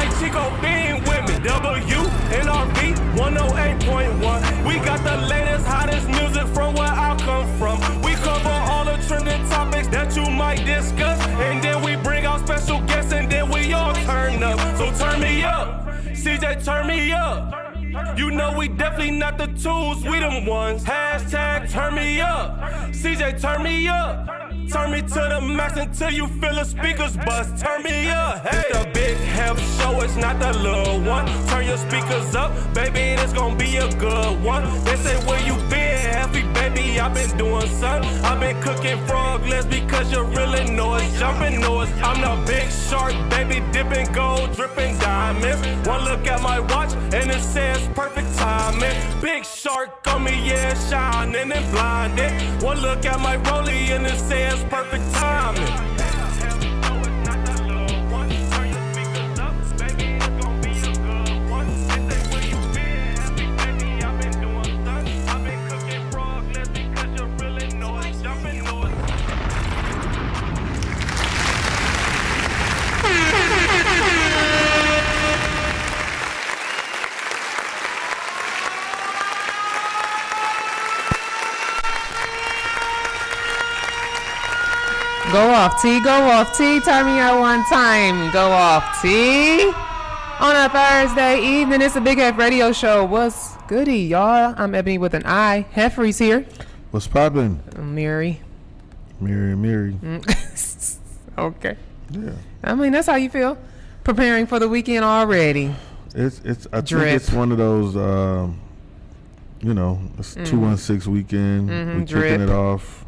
DJ Chico being with me. WNRV 108.1. We got the latest, hottest music from where I come from. We cover all the trending topics that you might discuss. And then we bring out special guests and then we all turn up. So turn me up. CJ, turn me up. You know we definitely not the tools, we them ones. Hashtag turn me up. CJ, turn me up. Turn me to the max until you feel the speakers bust. Turn me up. Hey, it's the big Heff show, it's not the little one. Turn your speakers up, baby, it's gonna be a good one. They say where you been, Heffy, baby, I've been doing something. I've been cooking frog legs because you really know it's jumping noise. I'm the big shark, baby, dipping gold, dripping diamonds. One look at my watch and it says perfect timing. Big shark on me, yeah, shining and blinded. One look at my rollie and it says perfect timing. Go off, T. Go off, T. Turn me out one time. Go off, T. On a Thursday evening, it's a Big Heff radio show. What's goody, y'all? I'm Ebony with an I. Heffrey's here. What's poppin'? Mary. Mary. Okay. Yeah. I mean, that's how you feel. Preparing for the weekend already. I think it's one of those, it's 216 weekend. We kicking it off.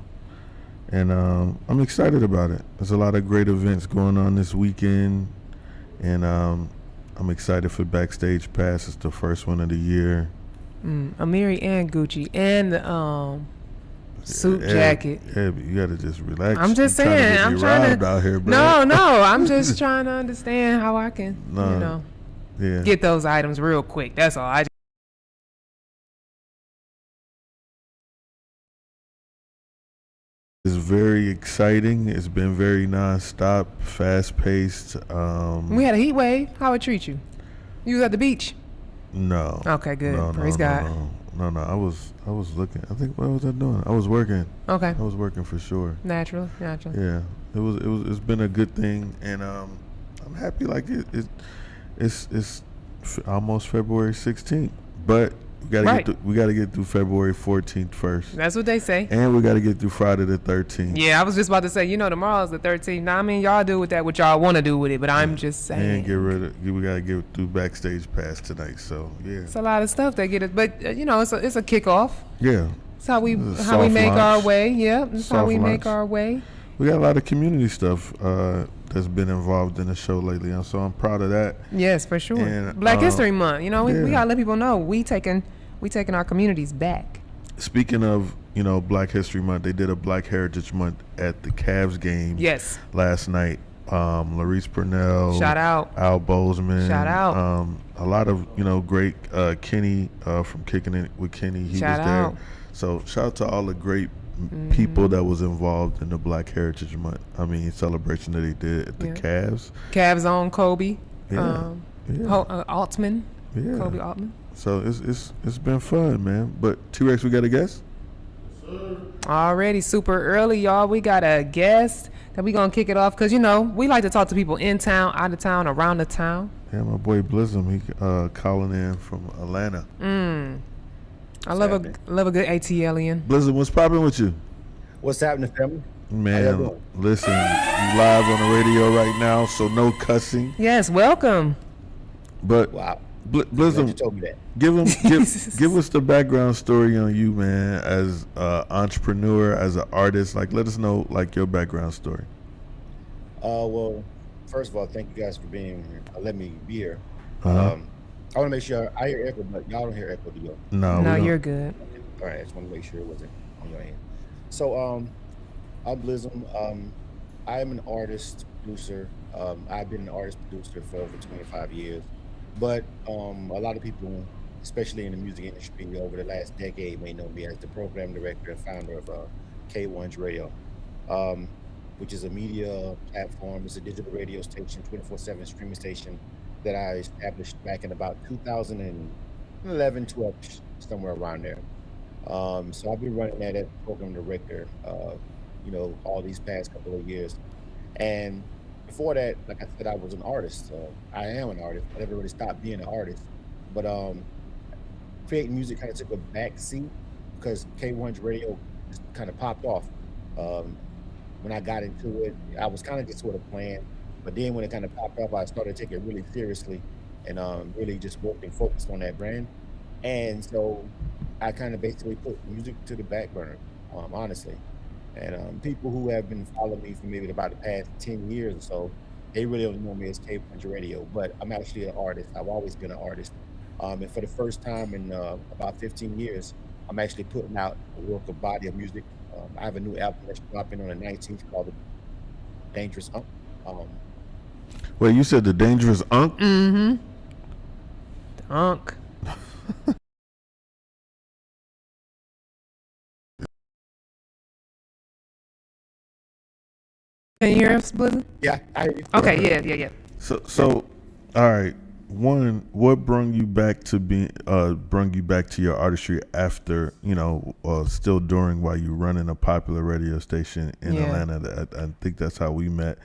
And I'm excited about it. There's a lot of great events going on this weekend. And I'm excited for Backstage Pass. It's the first one of the year. Amiri and Gucci and the suit jacket. Yeah, you got to just relax. I'm just saying. I'm trying to. Out here, bro. No. I'm just trying to understand how I can, get those items real quick. That's all. It's very exciting. It's been very nonstop, fast-paced. We had a heat wave. How it treat you? You was at the beach? No. Okay, good. Praise God. No. I was looking. I think, what was I doing? I was working. Okay. I was working for sure. Natural. Yeah. It's been a good thing, and I'm happy. Like it's almost February 16th, but we gotta get through February 14th first. That's what they say. And we gotta get through Friday the 13th. Yeah, I was just about to say, tomorrow's the 13th. Now, I mean, y'all do with that what y'all want to do with it, but I'm just saying. And we gotta get through Backstage Pass tonight. So yeah, it's a lot of stuff that get it, but it's a kickoff. Yeah, it's how we make our way. Yeah, it's how we make our way. We got a lot of community stuff that's been involved in the show lately, and so I'm proud of that. Yes, for sure. And, Black History Month. We gotta let people know we taking our communities back. Speaking of Black History Month, they did a Black Heritage Month at the Cavs game. Yes. Last night, Larice Purnell. Shout out. Al Bozeman. Shout out. A lot of great Kenny from Kicking It with Kenny. He shout was there. Out. So shout out to all the great people that was involved in the Black Heritage Month. I mean, celebration that they did at the Cavs. Cavs on Kobe. Yeah. Altman. Yeah. Kobe Altman. So it's been fun, man. But T-Rex, we got a guest? Already super early, y'all. We got a guest that we gonna kick it off because we like to talk to people in town, out of town, around the town. Yeah, my boy Blizzum, he calling in from Atlanta. I love a good ATLian. Blizzum, what's popping with you? What's happening, family? Man, listen, you live on the radio right now, so no cussing. Yes, welcome. But wow. Blizzum, you told me that. Give us the background story on you, man, as an entrepreneur, as an artist. Like, let us know, your background story. Well, first of all, thank you guys for being here. Letting me be here. Uh-huh. I want to make sure I hear echo, but y'all don't hear echo, do you? No, you're good. All right, I just want to make sure it wasn't on your end. So, I'm Blizzum. I'm an artist, producer. I've been an artist, producer for over 25 years. But a lot of people, especially in the music industry, over the last decade may know me as the program director and founder of K1's Radio, which is a media platform. It's a digital radio station, 24/7 streaming station that I established back in about 2011, 12, somewhere around there. So I've been running that as program director, all these past couple of years. And before that, like I said, I was an artist. I am an artist. I never really stopped being an artist. But creating music kind of took a back seat because K1's radio just kind of popped off. Um, when I got into it, I was kind of just sort of playing. But then when it kind of popped up, I started taking it really seriously and really just worked and focused on that brand. And so I kind of basically put music to the back burner, honestly. And people who have been following me for maybe about the past 10 years or so, they really don't know me as K Punch Radio, but I'm actually an artist. I've always been an artist. And for the first time in about 15 years, I'm actually putting out a work of body of music. I have a new album that's dropping on the 19th called The Dangerous Unk. Um, Wait, you said the Dangerous Unk? Mm-hmm. The Unk. Can you hear us, Blizzard? yeah, I hear you. Okay, yeah. So, all right. One, what brung you back to your artistry after, still during while you running a popular radio station in Atlanta? I think that's how we met.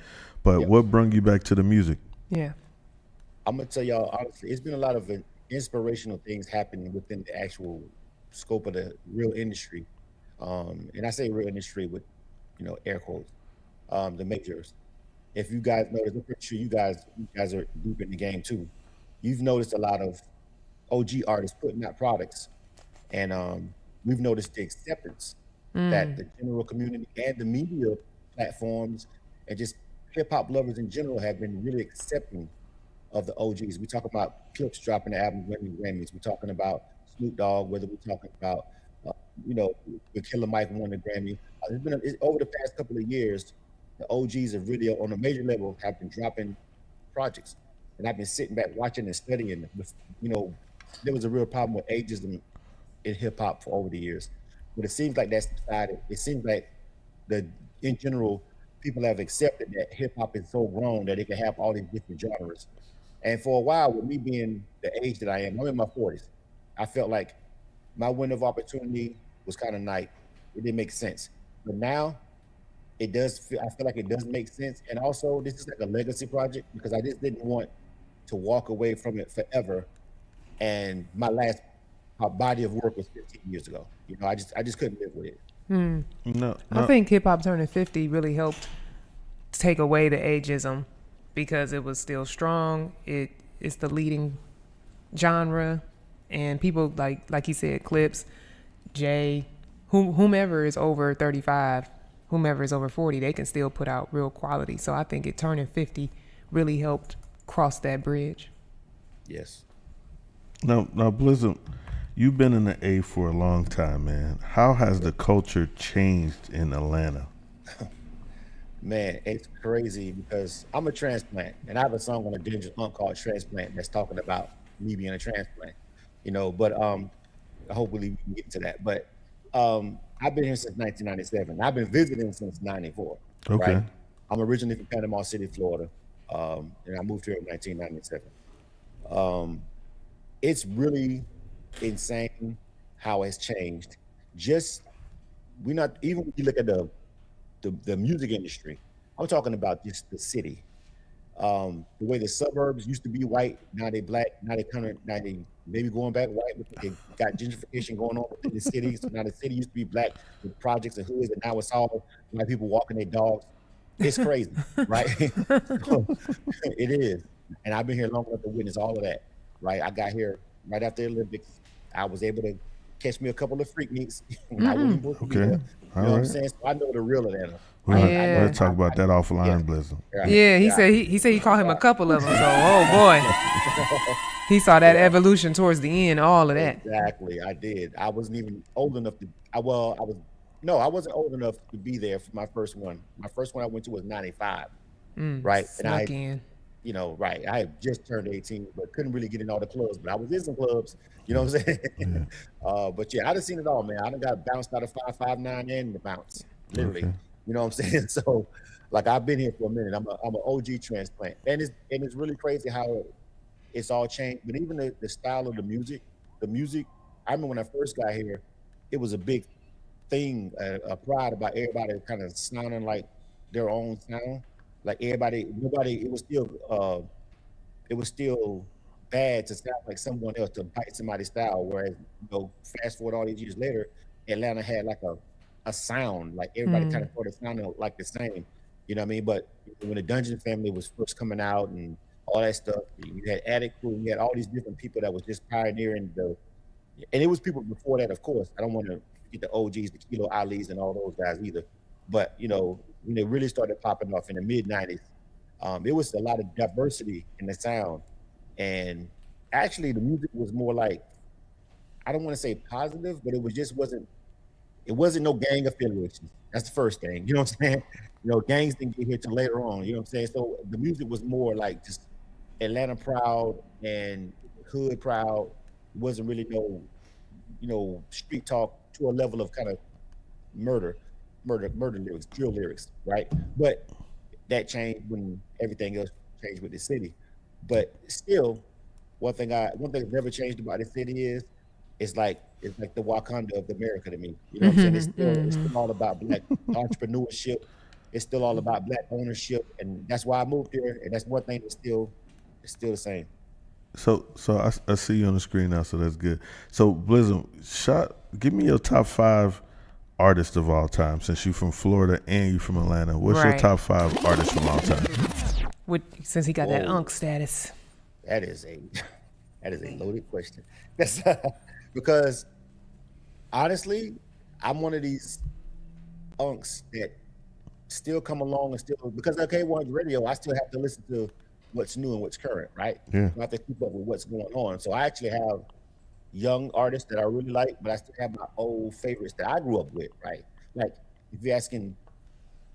But what brung you back to the music? Yeah. I'm gonna tell y'all honestly, it's been a lot of inspirational things happening within the actual scope of the real industry. And I say real industry with, air quotes. The majors. If you guys notice, I'm pretty sure you guys are deep in the game too. You've noticed a lot of OG artists putting out products, and we've noticed the acceptance that the general community and the media platforms and just hip hop lovers in general have been really accepting of the OGs. We talk about Clips dropping the album, winning Grammys. We're talking about Snoop Dogg, whether we're talking about, uh, the Killer Mike won the Grammy. Over the past couple of years, the OGs of video on a major level have been dropping projects, and I've been sitting back watching and studying. There was a real problem with ageism in hip hop for over the years, but it seems like that's decided. It seems like in general, people have accepted that hip hop is so grown that it can have all these different genres. And for a while, with me being the age that I am, I'm in my 40s. I felt like my window of opportunity was kind of night. It didn't make sense. But now it does feel, I feel like it does make sense. And also this is like a legacy project because I just didn't want to walk away from it forever. And my last body of work was 15 years ago. I just couldn't live with it. No. I think hip hop turning 50 really helped take away the ageism because it was still strong. It's the leading genre, and people like he said, Clips, Jay, whomever is over 35, whomever is over 40, they can still put out real quality. So I think it turning 50 really helped cross that bridge. Yes. Now, Blizzard, you've been in the A for a long time, man. How has the culture changed in Atlanta? Man, it's crazy because I'm a transplant, and I have a song on a Dangerous Unk called Transplant that's talking about me being a transplant. But hopefully we can get to that. But I've been here since 1997. I've been visiting since 94. Okay. Right? I'm originally from Panama City, Florida, and I moved here in 1997. It's really insane how it's changed. Just we're not even when you look at the music industry. I'm talking about just the city. The way the suburbs used to be white, now they black. Now they maybe going back white. But they got gentrification going on within the city. So now the city used to be black with projects and hoods, and now it's all white people walking their dogs. It's crazy, right? So, it is. And I've been here long enough to witness all of that, right? I got here right after the Olympics. I was able to catch me a couple of freak meets. I wouldn't book me there. You know what I'm saying? So I know the real Atlanta. We'll talk about that offline, Blizzard. Yeah, he said he called him a couple of them. So, oh boy, he saw that evolution towards the end, all of that. Exactly, I did. I wasn't even old enough to. I wasn't old enough to be there for my first one. My first one I went to was 95, right? Snuck in. Right. I had just turned 18, but couldn't really get in all the clubs. But I was in some clubs, you know what I'm saying? Yeah. But yeah, I done seen it all, man. I done got bounced out of 559 and the bounce, literally. Okay. You know what I'm saying? So, like, I've been here for a minute. I'm an OG transplant, and it's really crazy how it's all changed. But even the style of the music, I remember when I first got here, it was a big thing, a pride about everybody kind of sounding like their own sound. Like nobody, it was still bad to sound like someone else, to bite somebody's style. Whereas, fast forward all these years later, Atlanta had like a sound, like everybody kind of started sounding like the same. You know what I mean? But when the Dungeon Family was first coming out and all that stuff, you had Attic Crew, you had all these different people that was just pioneering and it was people before that, of course. I don't want to forget the OGs, the Kilo Ali's and all those guys either. But, when they really started popping off in the mid-90s, it was a lot of diversity in the sound. And actually the music was more like, I don't want to say positive, but it wasn't no gang affiliations. That's the first thing. You know what I'm saying? Gangs didn't get here till later on. You know what I'm saying? So the music was more like just Atlanta proud and hood proud. It wasn't really no, street talk to a level of kind of murder lyrics, drill lyrics, right? But that changed when everything else changed with the city. But still, one thing that's never changed about the city is it's like the Wakanda of America to me. You know what I'm saying? It's still all about Black entrepreneurship. It's still all about Black ownership, and that's why I moved here. And that's one thing that's still the same. So I see you on the screen now, so that's good. So Blizzum, give me your top 5 artists of all time. Since you from Florida and you from Atlanta, what's your top 5 artists from all time? Since he got that unk status. That is a loaded question. That's because honestly, I'm one of these unks that still come along and still, because OK1's radio, I still have to listen to what's new and what's current, right? Yeah. I have to keep up with what's going on. So I actually have young artists that I really like, but I still have my old favorites that I grew up with, right? Like if you're asking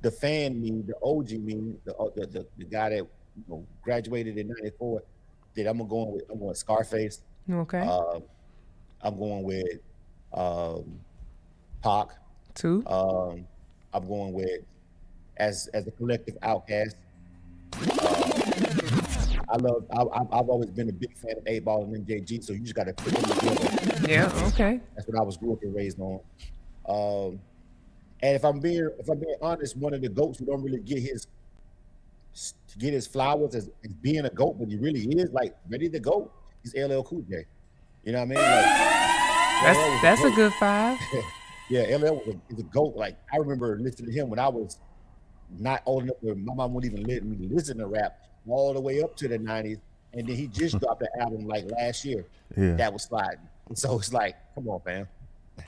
the fan me, the OG me, the guy that graduated in '94, that I'm going with Scarface. Okay. I'm going with Pac. Two. I'm going with as a collective Outkast. I've always been a big fan of 8 Ball and MJG, so you just got to put them together. Yeah. Okay. That's what I was grew up and raised on. And if I'm being honest, one of the GOATs who don't really get his flowers as being a GOAT, but he really is like ready to go. He's LL Cool J. You know what I mean? Like, that's a good 5. Yeah, LL is a GOAT. Like I remember listening to him when I was not old enough where my mom wouldn't even let me listen to rap all the way up to the 90s, and then he just dropped the album like last year. Yeah, that was sliding. So it's like, come on, fam.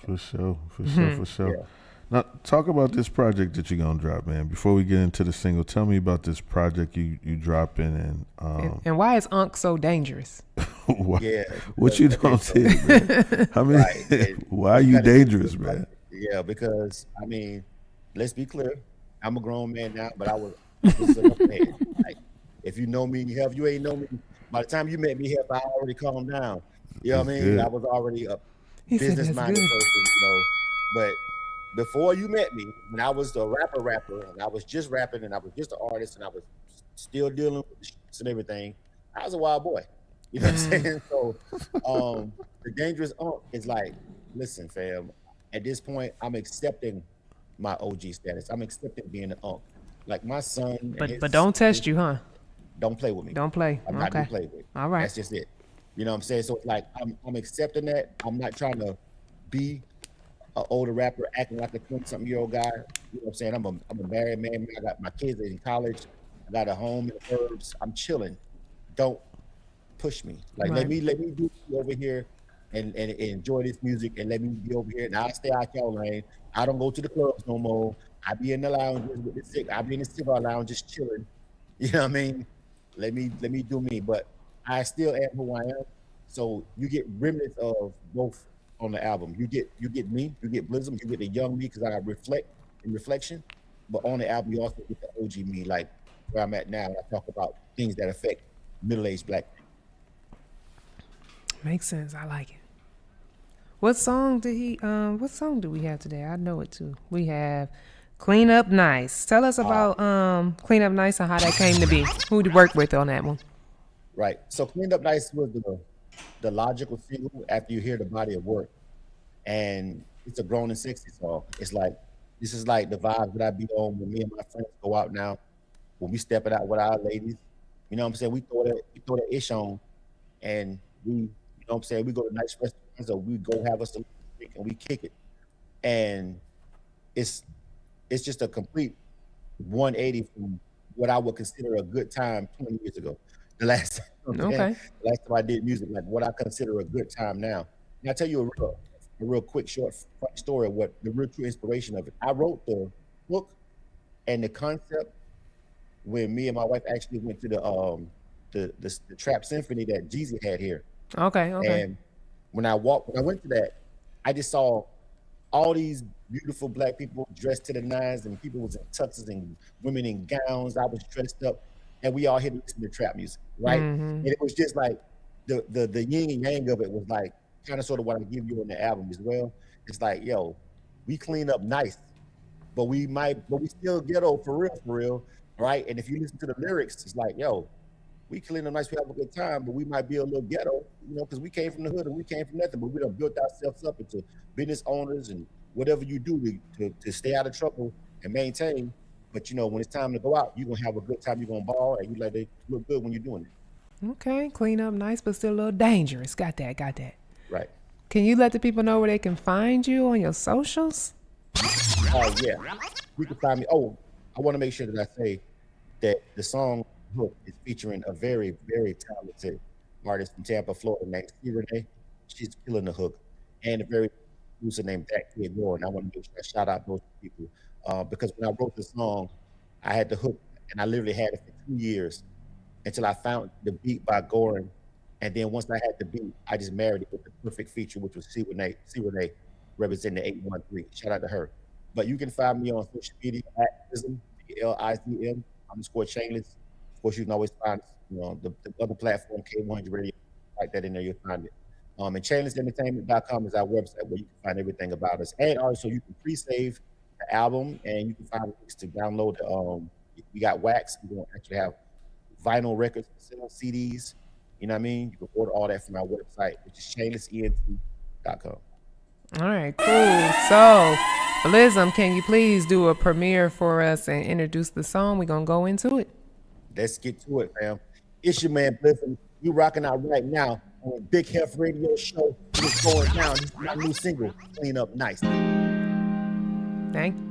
For sure. Yeah. Now, talk about this project that you're gonna drop, man. Before we get into the single, tell me about this project you dropping and why is Unk so dangerous? What you don't say, man? I mean, right. Why are you dangerous, man? Yeah, because I mean, let's be clear. I'm a grown man now, but I was a man. Like, if you know me, Heff, you ain't know me. By the time you met me, Heff, I already calmed down. You know what I mean? Good. I was already a business-minded person, But before you met me, when I was a rapper, and I was just rapping, and I was just an artist, and I was still dealing with the streets and everything, I was a wild boy. You know what I'm saying? So the dangerous unk is like, listen, fam, at this point, I'm accepting my OG status. I'm accepting being an unk. Like my son. But don't test you, huh? Don't play with me. Don't play. I'm not gonna play with. All right. That's just it. You know what I'm saying? So it's like I'm accepting that. I'm not trying to be an older rapper acting like a 20-something-year-old guy. You know what I'm saying? I'm a married man. I got my kids in college. I got a home in the burbs. I'm chilling. Don't push me. Like let me do over here and enjoy this music, and let me be over here. And I'll stay out y'all lane. I don't go to the clubs no more. I be in the lounges with the sick. I be in the cigar lounge just chilling. You know what I mean? Let me do me. But I still am who I am. So you get remnants of both on the album. You get me, you get Blizzum, you get the young me because I reflect in reflection. But on the album, you also get the OG me, like where I'm at now. And I talk about things that affect middle-aged Black people. Makes sense. I like it. What song do we have today? I know it too. We have Clean Up Nice. Tell us about Clean Up Nice and how that came to be. Who did you work with on that one? Right. So Cleaned Up Nice was the logical single after you hear the body of work. And it's a grown and sexy song. It's like this is like the vibe that I be on when me and my friends go out now, when we stepping out with our ladies. You know what I'm saying? We throw that ish on and we, you know what I'm saying, we go to nice restaurants or we go have us some drink and we kick it. And it's it's just a complete 180 from what I would consider a good time 20 years ago. The last Okay. the last time I did music, like what I consider a good time now. And I'll tell you a real quick, short, funny story of what the real true inspiration of it. I wrote the book and the concept when me and my wife actually went to the trap symphony that Jeezy had here. Okay. Okay. And when I went to that, I just saw all these beautiful black people dressed to the nines, and people was in tuxes and women in gowns. I was dressed up, and we all here to listen to trap music, right? And it was just like the yin and yang of it was like kind of sort of what I give you on the album as well. It's like, yo, we clean up nice, but we still ghetto for real, right? And if you listen to the lyrics, it's like, yo, we clean up nice, we have a good time, but we might be a little ghetto, because we came from the hood and we came from nothing, but we done built ourselves up into business owners and whatever you do to stay out of trouble and maintain. But when it's time to go out, you're gonna have a good time, you're gonna ball, and you like to look good when you're doing it. Okay. Clean up nice, but still a little dangerous. Got that. Got that. Right. Can you let the people know where they can find you on your socials? Oh yeah. You can find me. Oh, I want to make sure that I say that the song Hook is featuring a very, very talented artist from Tampa, Florida named C. Renee. She's killing the hook. And a very producer named Dak Kid Moore. And I want to make sure I shout out those people. Because when I wrote the song, I had the hook and I literally had it for 2 years until I found the beat by Goran. And then once I had the beat, I just married it with the perfect feature, which was C. Renee representing the 813. Shout out to her. But you can find me on social media at Lizm, _Chainless. Of course, you can always find the other platform, K100 Radio, like that in there, you'll find it. And chainlessentertainment.com is our website where you can find everything about us. And also you can pre-save the album and you can find links to download we got wax. We don't actually have vinyl records, CDs. You know what I mean? You can order all that from our website, which is chainlessentertainment.com. All right, cool. So, Lizm, can you please do a premiere for us and introduce the song? We're going to go into it. Let's get to it, fam. It's your man, Blizzard. You rocking out right now on Big Heff Radio Show. It's going down. This is my new single, Clean Up Nice. Thank you.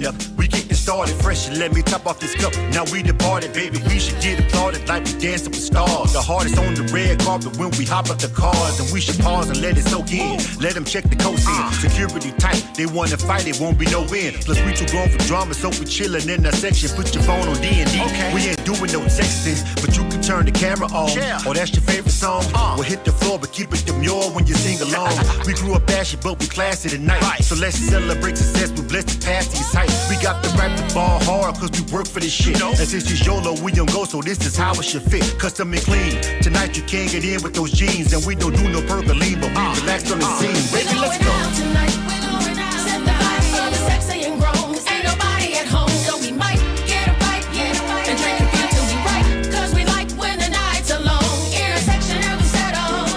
Up. We getting started fresh and let me top off this cup. Now we departed, baby. We should get applauded like we dancing with stars. The hardest on the red carpet when we hop up the cars. And we should pause and let it soak in. Let them check the coast in. Security tight, they wanna fight, it won't be no win. Plus we too grown for drama, so we chillin' in that section. Put your phone on D&D. Okay. We ain't doing no texting, but you can turn the camera on. Yeah. Oh, that's your favorite song? Well, hit the floor, but keep it demure when you sing along. We grew up ashy, but we classy tonight. Right. So let's celebrate success, we blessed to pass these heights. We got to rap the ball hard, cause we work for this shit. And since it's YOLO, we don't go, so this is how it should fit. Custom and clean. Tonight you can't get in with those jeans, and we don't do no percoline, but we relax on the scene. Baby, let's go. Tonight, we're going out. Set the vibe for the sexy and grown. Ain't nobody at home, so we might get a bite, and drink and feel till we right. Cause we like when the night's alone. Intersection and we settle.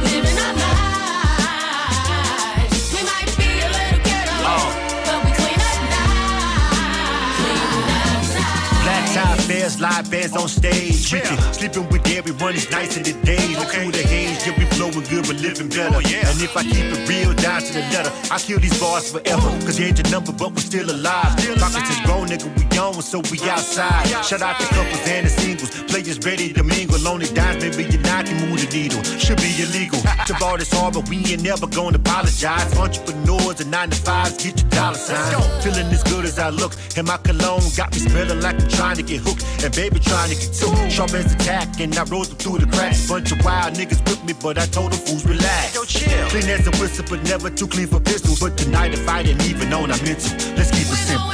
Living our lives. We might be a little ghetto, but we clean up nice. Black tie, fairs, live live bands on stage. You can sleeping with everyone is nice in the days. Look through the haze, you'll be blowing good but living better. And if I keep it real down to the letter, I kill these bars forever. Cause you ain't your number, but we still alive. Pockets is grown, nigga, we on, so we outside. Shout out to couples and the singles. Players ready to mingle. Only dimes, maybe you're not can move the needle. Should be illegal. To ball this hard, but we ain't never gonna apologize. Entrepreneurs and 9 to 5s, get your dollar signs. Feeling as good as I look. And my cologne got me smelling like I'm trying to get hooked. And baby trying to get took. Sharp as attack, and I rose up through the cracks. Bunch of wild niggas with me, but I told them fools relax. Yo, chill. Clean as a whistle, but never too clean for pistols. But tonight if I didn't even own our mental. Let's keep it simple.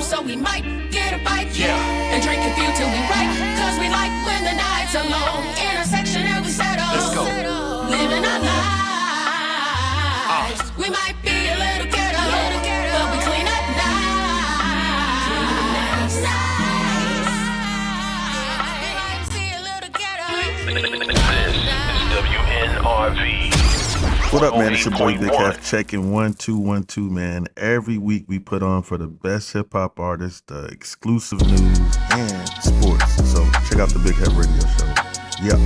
So we might get a bite, and drink a few till we right. Cause we like when the nights are long. Intersection and we settle. Let's go. Living our lives. We might be a little ghetto, but we clean up nice. This is WNRV. What up, man? It's your boy Big Heff checking 1-2-1-2, man. Every week we put on for the best hip hop artists, the exclusive news, and sports. So check out the Big Heff Radio Show. Yep.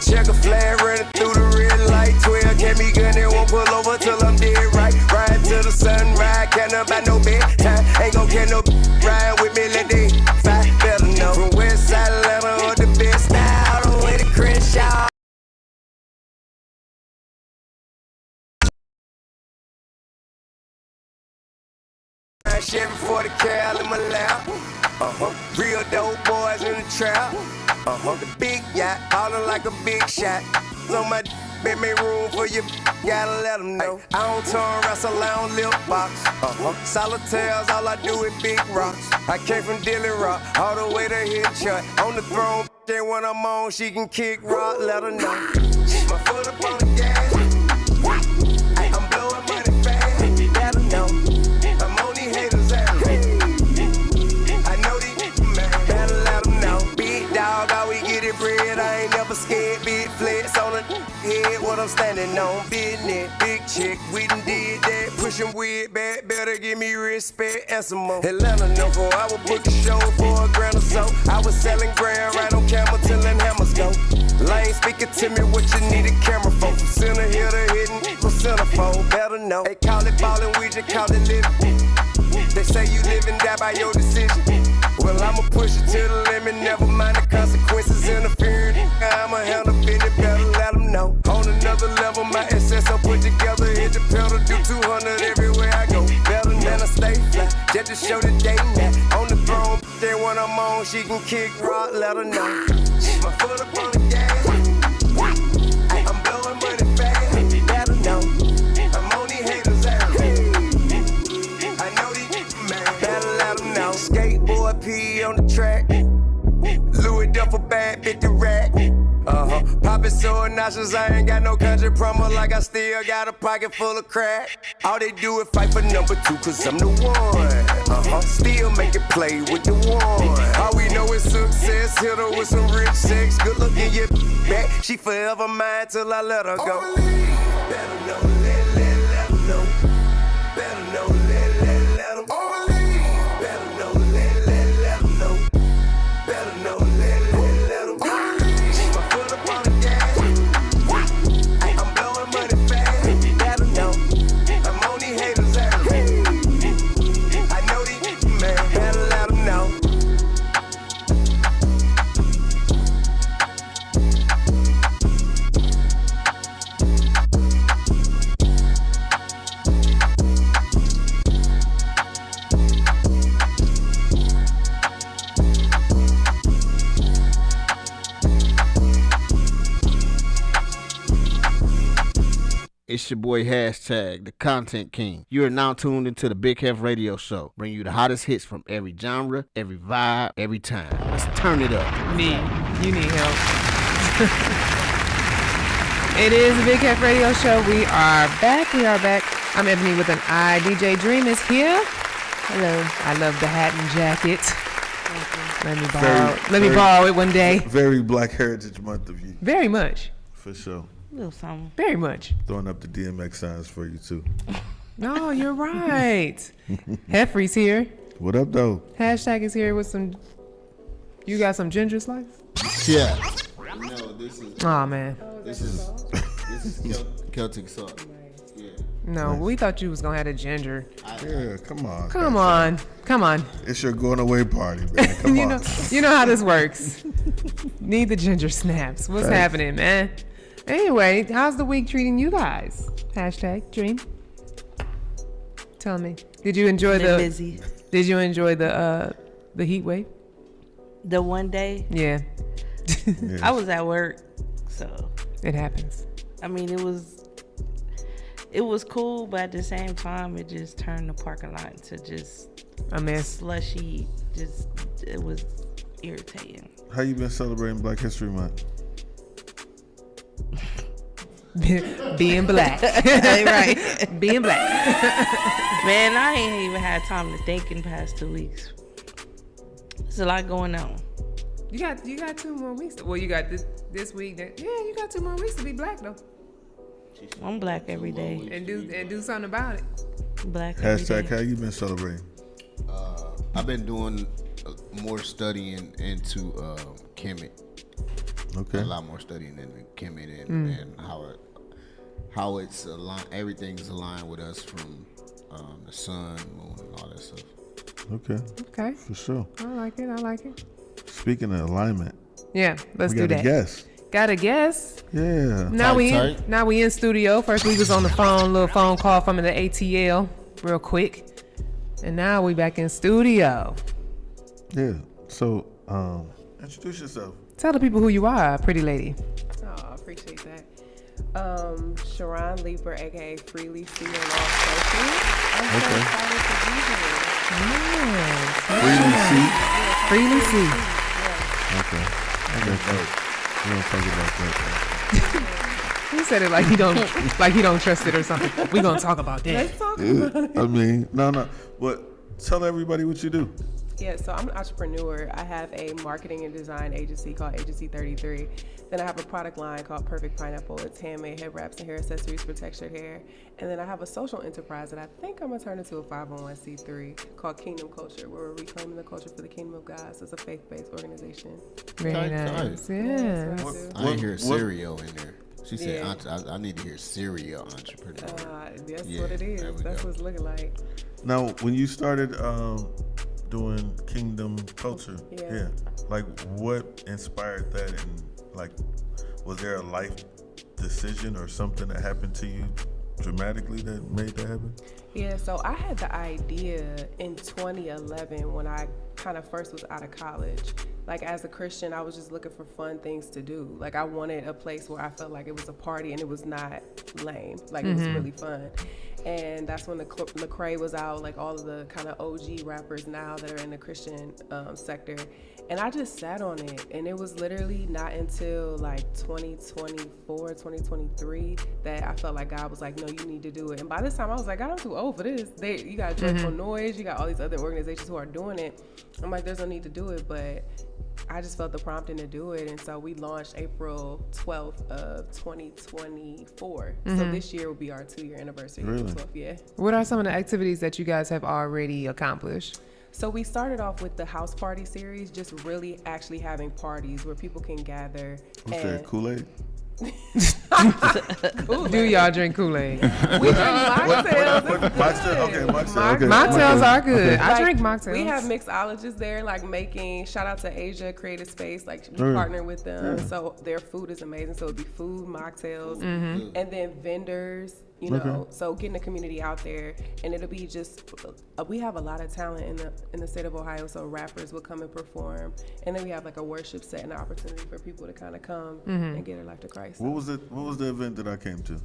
Check a flag running through the red light. 12 get me gun and won't pull over till I'm dead right. Ride till the sunrise, can't buy no bedtime. Ain't gon' get no ride with me, let they fight. Better know from West Side Atlanta or the best style. The way the Crenshaw. Chevy 40 cal in my lap. Real dope boys in the trap. The big yacht, ballin' like a big shot. On my make me room for you, gotta let them know. I don't turn wrestle, I don't lip box. Solitaires, all I do is big rocks. I came from Dilly Rock, all the way to Hitchhut. On the throne, then when I'm on, she can kick rock, let her know. My foot up on the gas. I'm blowing money fast, let her know. I'm on these haters' ass. I know these man, better let them know. Big dog, all we get it bread, I ain't never scared. Big flex on the head, what I'm standing on. Business, big chick, we done did that. Pushing weird back, better give me respect and some more. Atlanta know for I would book a show for $1,000 or so. I was selling grand right on camera till them hammers go. Lane speaking to me what you need a camera for. From center here to hidden, from centerfold, better know. They call it ballin', we just call it living. They say you live and die by your decision. Well, I'ma push it to the limit, never mind the consequences interfering. I'ma handle business, better let them know. On another level, my SS I put together, hit the pedal, do 200 everywhere I go. Better than I stay fly, just to show the day now. On the throne, then when I'm on, she can kick rock, let her know. My foot up on the gas, I'm blowing money fast, let her know. I'm on these haters' ass. I know these man, better let them know. Skateboard P on the track, Louis Duffel bag, 50 rack. Poppin' so obnoxious, I ain't got no country promo, like I still got a pocket full of crack. All they do is fight for number 2, cause I'm the one. Still make it play with the one. All we know is success, hit her with some rich sex. Good looking your back, she forever mine till I let her go. Better know, let them know. Better know, let them know. Better know, let them know. Better know, let them know. My foot up on the gas. I'm blowing money fast. Better know. I'm on these haters' ass. I know these man. Better let them know. your boy Hashtag, the Content King. You are now tuned into the Big Heff Radio Show. Bring you the hottest hits from every genre, every vibe, every time. Let's turn it up. You need help. It is the Big Heff Radio Show. We are back. I'm Ebony with an I. DJ Dream is here. Hello. I love the hat and jacket. Let me borrow it one day. Very Black Heritage Month of you. Very much. For sure. A little something. Very much. Throwing up the DMX signs for you too. No, you're right. Heffrey's here. What up, though? Hashtag is here with some. You got some ginger slice? Yeah. No, this is. Oh man. This is Celtic salt. Yeah. No, we thought you was gonna have a ginger. Yeah, come on. Come on. It's your going away party, man. Come on. You know how this works. Need the ginger snaps. What's happening, man? Anyway, how's the week treating you guys? Hashtag Dream. Tell me. Did you enjoy busy. Did you enjoy the heat wave? The one day? Yeah. I was at work, so it happens. I mean, it was cool, but at the same time, it just turned the parking lot to just a mess, slushy. Just it was irritating. How you been celebrating Black History Month? Being black. Right. Being black. Man, I ain't even had time to think in the past 2 weeks. There's a lot going on. You got 2 more weeks. Well, you got this week. You got 2 more weeks to be black though. I'm black every day. And do something about it. Black every day. Hashtag how you been celebrating? I've been doing more studying into Kemet. Okay. A lot more studying into Kemet and how it's aligned. Everything's aligned with us from the sun, moon, and all that stuff. Okay. For sure. I like it. Speaking of alignment. Yeah, let's do that. We got a guest. Got a guest? Yeah. Now we in studio. First we was on the phone, little phone call from the ATL, real quick, and now we back in studio. Yeah. So, introduce yourself. Tell the people who you are, pretty lady. Oh, I appreciate that. Sharon Leeper, aka Freely C on all socials. I'm so excited to be here. Freely C. Okay. We don't talk about that. He said it like he don't trust it or something. We gonna talk about that. Let's talk about it. I mean, no. But tell everybody what you do. Yeah, so I'm an entrepreneur. I have a marketing and design agency called Agency 33. Then I have a product line called Perfect Pineapple. It's handmade head wraps and hair accessories for textured hair. And then I have a social enterprise that I think I'm going to turn into a 501c3 called Kingdom Culture, where we're reclaiming the culture for the kingdom of God. So it's a faith-based organization. Very nice. Yeah. I didn't hear cereal in there. She said, I need to hear serial entrepreneur. That's what it is. That's what it's looking like. Now, when you started doing Kingdom Culture, like what inspired that, and like was there a life decision or something that happened to you dramatically that made that happen? Yeah, so I had the idea in 2011 when I kind of first was out of college. Like as a Christian, I was just looking for fun things to do. Like I wanted a place where I felt like it was a party and it was not lame. Like it was really fun. And that's when the Lecrae was out, like all of the kind of OG rappers now that are in the Christian sector. And I just sat on it. And it was literally not until like 2024, 2023 that I felt like God was like, no, you need to do it. And by this time I was like, God, I'm too old for this. You got Joyful Noise, you got all these other organizations who are doing it. I'm like, there's no need to do it. But I just felt the prompting to do it. And so we launched April 12th of 2024. So this year will be our 2-year anniversary. Really? 12th, yeah. What are some of the activities that you guys have already accomplished? So we started off with the house party series, just really actually having parties where people can gather. What's that, Kool-Aid? Do y'all drink Kool-Aid? We drink mocktails. Mocktails are good. Like, I drink mocktails. We have mixologists there, like making, shout out to Asia Creative Space, like we partner with them. So their food is amazing. So it'd be food, mocktails, and then vendors. You know, so getting the community out there, and it'll be just we have a lot of talent in the state of Ohio. So rappers will come and perform, and then we have like a worship set and an opportunity for people to kind of come and get their life to Christ. What was it? What was the event that I came to?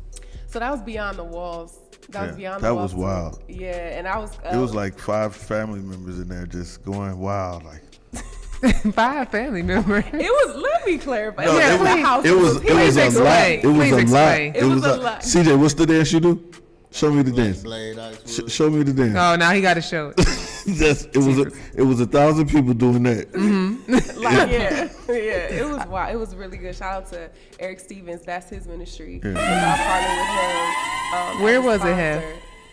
So that was Beyond the Walls. That was Beyond that the Walls. was wild. Yeah, and I was. It was like 5 family members in there just going wild, like. 5 family members. It was. Let me clarify. No, yeah, it was a lot. It was a lot. It was a lot. CJ, what's the dance you do? Show me the dance. Show me the dance. Oh, now he got to show it. It was 1,000 people doing that. Like it was wild. It was really good. Shout out to Eric Stevens. That's his ministry. Yeah. I partnered with him. Where was it, Heff?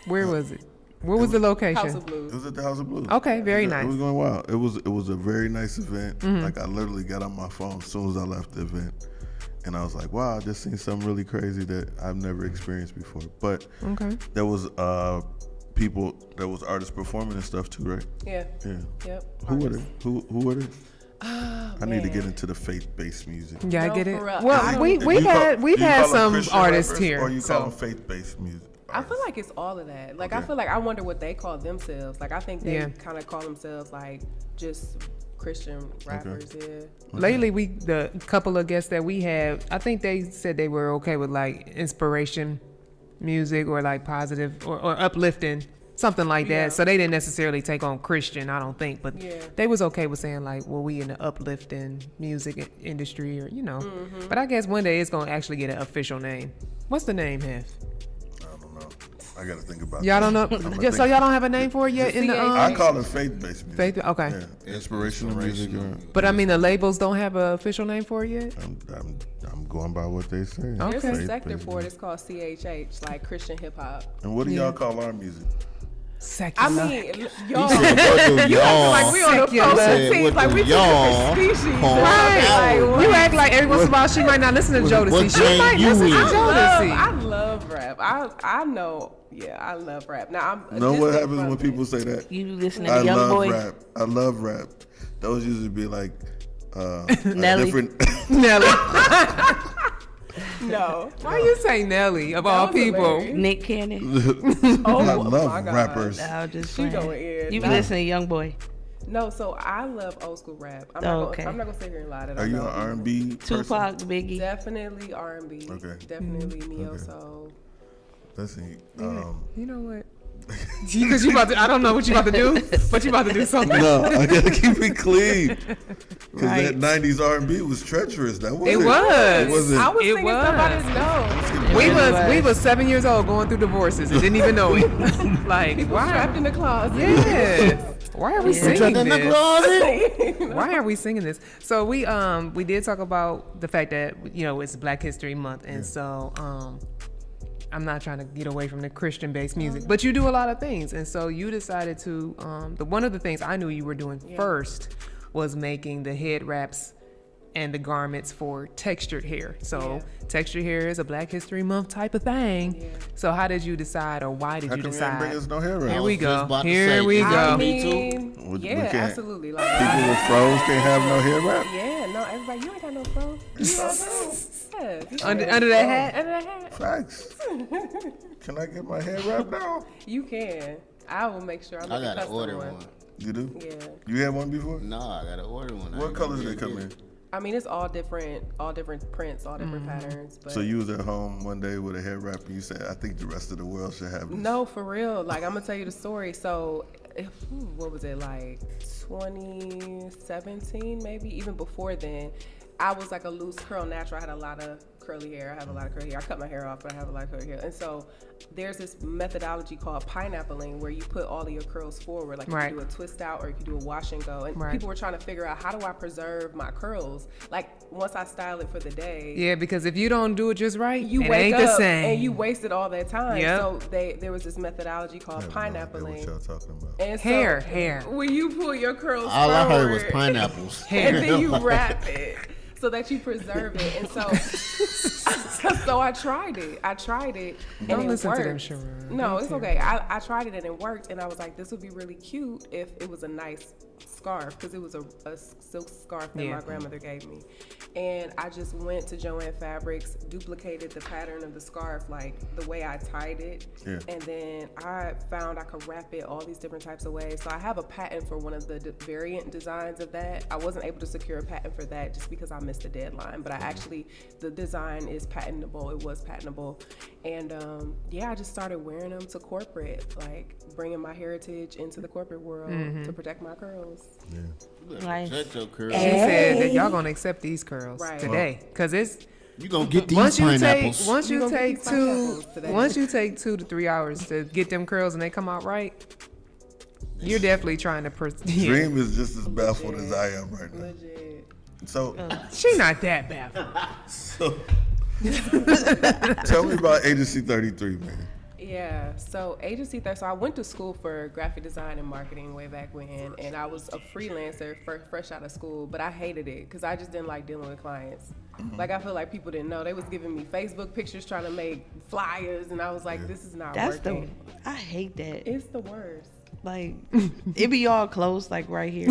Where was it? Where was the location? House of Blues. It was at the House of Blues. Okay, very nice. It was going wild. It was a very nice event. Like I literally got on my phone as soon as I left the event, and I was like, "Wow, I just seen something really crazy that I've never experienced before." But there was people, there was artists performing and stuff too, right? Yeah. Yep. Who were they? Who were they? I need to get into the faith-based music. Yeah, I get it. Well, we've had some artists here. Or you call them faith-based music? I feel like it's all of that. Like I feel like I wonder what they call themselves. Like I think they kind of call themselves like just Christian rappers. Yeah. Lately, the couple of guests that we have, I think they said they were okay with like inspiration music or like positive or uplifting, something like that. So they didn't necessarily take on Christian, I don't think, but they was okay with saying like, well, we in the uplifting music industry, or you know. But I guess one day it's gonna actually get an official name. What's the name, Heff? I gotta think about. Y'all don't know. So y'all don't have a name for it yet in the. I call it faith-based music. Faith. Okay. Yeah, inspirational music. But I mean, the labels don't have an official name for it yet. I'm going by what they say. There's a sector for it. It's called CHH, like Christian hip hop. And what do y'all call our music? Secular. I mean, y'all. Like we on the phone. Like we two different species. Right. You act like every once in a while she might not listen to Jodeci. She might listen to Jodeci. I love rap. I know. Yeah, I love rap. Now I'm. Know what happens when people say that? You listen to Young Boy? Rap. I love rap. Those usually be like Nelly. Nelly. No. Why you say Nelly of all people? Hilarious. Nick Cannon. I love rappers. I was just she saying. going in. You listen to Young Boy? No, so I love old school rap. I'm not gonna sit here and lie that Are you an R&B Tupac, person? Biggie? Definitely R&B. Okay. Definitely neo soul. Let's see. You know what? Because you about to, I don't know what you about to do, but you about to do something. No, I gotta keep it clean. Because that 90s R&B was treacherous. That wasn't. It was. It wasn't. I was singing somebody's nose. We was 7 years old going through divorces and didn't even know it. Like, why? Trapped in the closet. Yes. Why are we singing this? Why are we singing this? So we did talk about the fact that it's Black History Month, and so I'm not trying to get away from the Christian-based music, but you do a lot of things, and so you decided to. One of the things I knew you were doing first was making the head wraps and the garments for textured hair. So textured hair is a Black History Month type of thing. Yeah. So how did you decide, or why did you decide? How come you ain't bring us no hair wraps? Here we go. Here we go. Me too. Yeah, absolutely. Like people with froze can't have no hair wrap? Yeah, no, everybody, you ain't got no froze. Under that hat? Under that hat. Facts. Can I get my hair wrapped now? You can. I will make sure. I gotta order one. You do? Yeah. You had one before? No, I gotta order one. What colors do they come in? I mean, it's all different prints, all different patterns. But so you was at home one day with a hair wrap and you said, I think the rest of the world should have this. No, for real. Like, I'm gonna tell you the story. So, what was it, like 2017, maybe? Even before then, I was like a loose curl natural. I had a lot of curly hair. I have a lot of curly hair. I cut my hair off, but I have a lot of curly hair. And so there's this methodology called pineappling where you put all of your curls forward. Like you can do a twist out or you can do a wash and go. And people were trying to figure out, how do I preserve my curls? Like once I style it for the day. Yeah, because if you don't do it just right, you it wake ain't up the same. and you wasted all that time. Yep. So there was this methodology called pineappling. What y'all talking about? And so hair. When you pull your curls all forward, I heard was pineapples. And then you wrap it so that you preserve it. And so So I tried it. And Don't it listen to worked. them, Sharon. No, They it's okay. I tried it and it worked. And I was like, this would be really cute if it was a nice scarf, because it was a silk scarf that my grandmother gave me. And I just went to Joann Fabrics, duplicated the pattern of the scarf, like the way I tied it. Yeah. And then I found I could wrap it all these different types of ways. So I have a patent for one of the variant designs of that. I wasn't able to secure a patent for that just because I missed the deadline, but the design is patentable. It was patentable. And I just started wearing them to corporate, like bringing my heritage into the corporate world to protect my curls. Yeah. Nice. Protect your curls. She said that y'all gonna accept these curls today, cause it's you gonna get these once pineapples. once you take 2 to 3 hours to get them curls and they come out right, you're definitely trying to. Dream is just as baffled as I am right now. Legit. So she not that baffled. So tell me about Agency 33, man. Yeah, so Agency 33, so I went to school for graphic design and marketing way back when, and I was a freelancer fresh out of school, but I hated it because I just didn't like dealing with clients. Like, I feel like people didn't know. They was giving me Facebook pictures trying to make flyers, and I was like, this is not working. I hate that. It's the worst. Like, it be all close, like right here.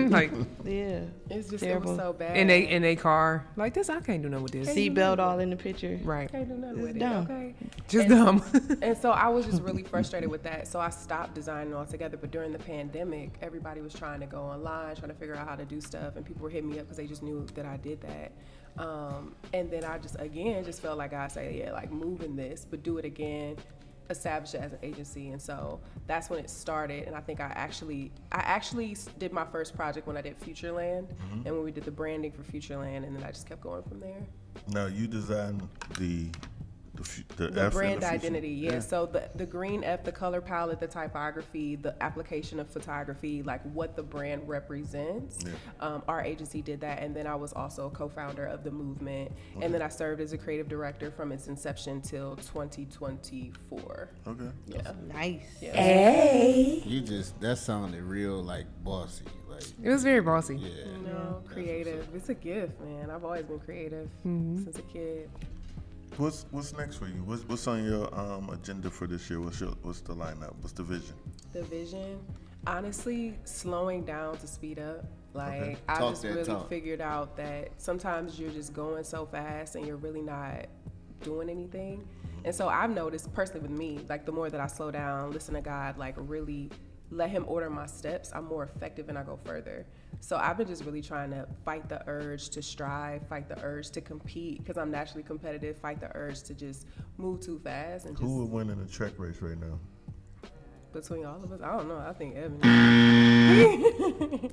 Like, yeah, it's just terrible. It was so bad. In they car, like this, I can't do nothing with this. Seatbelt all in the picture. Right. Can't do nothing with dumb. it. Okay. Just dumb. And so I was just really frustrated with that. So I stopped designing altogether. But during the pandemic, everybody was trying to go online, trying to figure out how to do stuff, and people were hitting me up because they just knew that I did that. And then I just felt like I say, like moving this, but do it again. Establish it as an agency, and so that's when it started. And I think I actually did my first project when I did Futureland, and when we did the branding for Futureland, and then I just kept going from there. Now you designed the F brand identity, yeah. So the green F, the color palette, the typography, the application of photography, like what the brand represents. Yeah. Our agency did that, and then I was also a co-founder of the movement, and then I served as a creative director from its inception till 2024. Okay. Yeah. Nice. Yeah. Hey. That sounded real like bossy. Like it was very bossy. Yeah. Creative. It's a gift, man. I've always been creative since a kid. What's next for you? What's on your agenda for this year? What's the lineup? What's the vision? The vision, honestly, slowing down to speed up. Like I just really figured out that sometimes you're just going so fast and you're really not doing anything. And so I've noticed personally with me, like the more that I slow down, listen to God, like really let him order my steps, I'm more effective and I go further. So I've been just really trying to fight the urge to strive, fight the urge to compete, because I'm naturally competitive, fight the urge to just move too fast. And who would win in a track race right now? Between all of us, I don't know. I think Evan.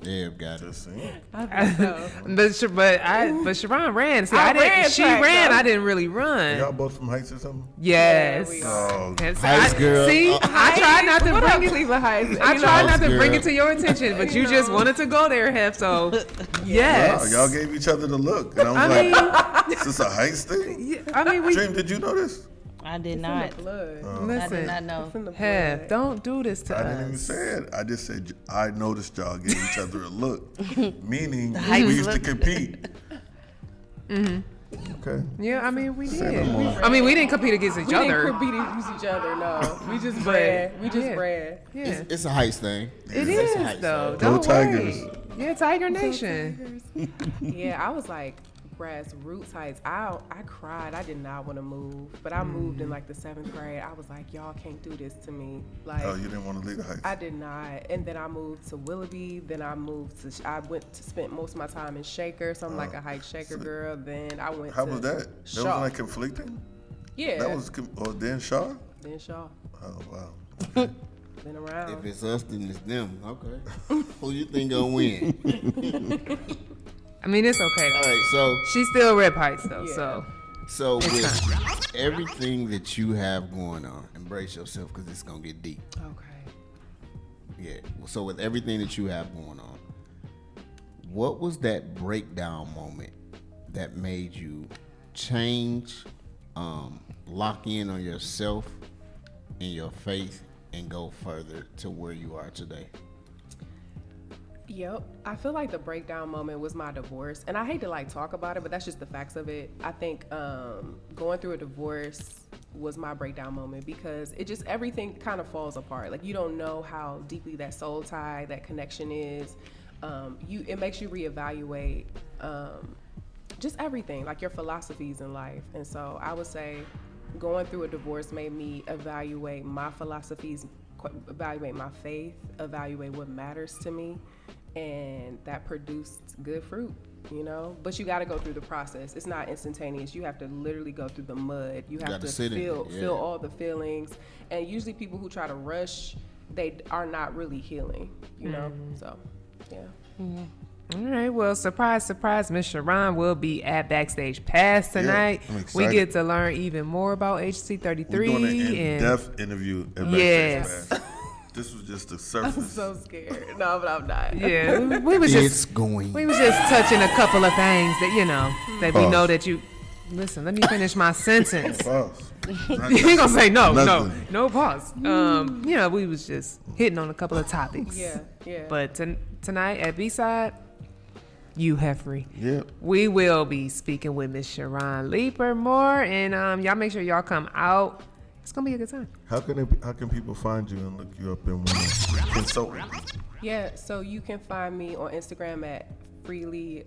Eb got it. I think so. But Sharon ran. See, she track, ran. though. I didn't really run. Y'all both from Heights or something? Yes. Yeah, Oh, Heights girl. See, I tried not to bring it. Cleveland Heights. I tried not to girl. bring it to your attention, but you just wanted to go there, Heff. So, yes. Y'all gave each other the look, and I was is this a Heights thing? Yeah, I mean, we. Dream, did you know this? I did not. Listen, I did not know. Heff, don't do this to us. I didn't even say it. I just said I noticed y'all gave each other a look, meaning Heights we used to look. compete. Okay. Yeah, I mean, we Say did. no more. I mean, we didn't compete against each We other. didn't compete against each other, no. We just ran. We just ran. Yeah, It's a Heights thing. it It's a is Heights though. thing. Don't Go Tigers. worry. Yeah, Tiger Nation. Yeah, I was like grassroots Heights. I cried. I did not want to move, but I moved in like the 7th grade. I was like, y'all can't do this to me. Like, Oh, you didn't want to leave the Heights. I did not. And then I moved to Willoughby. Then I spent most of my time in Shaker. So I'm like a Heights Shaker girl. Then I went How to was that? That Shaw. wasn't like conflicting? Yeah. That was, then Shaw? Then Shaw. Oh, wow. Been around. If it's us, then it's them. Okay. Who you think gonna win? I mean, it's okay. All right, so She's still Red Heights though, Yeah. so with everything that you have going on, embrace yourself because it's gonna get deep. Okay. Yeah. So with everything that you have going on, what was that breakdown moment that made you change, lock in on yourself and your faith, and go further to where you are today? Yep. I feel like the breakdown moment was my divorce. And I hate to like talk about it, but that's just the facts of it. I think going through a divorce was my breakdown moment because it just, everything kind of falls apart. Like you don't know how deeply that soul tie, that connection is. It makes you reevaluate just everything, like your philosophies in life. And so I would say going through a divorce made me evaluate my philosophies, evaluate my faith, evaluate what matters to me, and that produced good fruit, you know? But you got to go through the process. It's not instantaneous. You have to literally go through the mud. You have to feel all the feelings. And usually people who try to rush, they are not really healing, you know? So, yeah. Mm-hmm. All right, well, surprise, surprise, Miss Sharon will be at Backstage Pass tonight. Yeah, I'm excited. We get to learn even more about HC33. We're doing an in-depth interview at Backstage Pass. This was just the surface. I'm so scared. No, but I'm not. Yeah, we was just touching a couple of things that, you know, that we know that you... Listen, let me finish my sentence. Pause. You ain't gonna say no pause. You know, we was just hitting on a couple of topics. Yeah. But tonight at B-Side, you Heffrey. Yep. We will be speaking with Miss Sharon Leeper more, and y'all make sure y'all come out. It's gonna be a good time. How can people find you and look you up and want to consult? Yeah, so you can find me on Instagram at freelyc,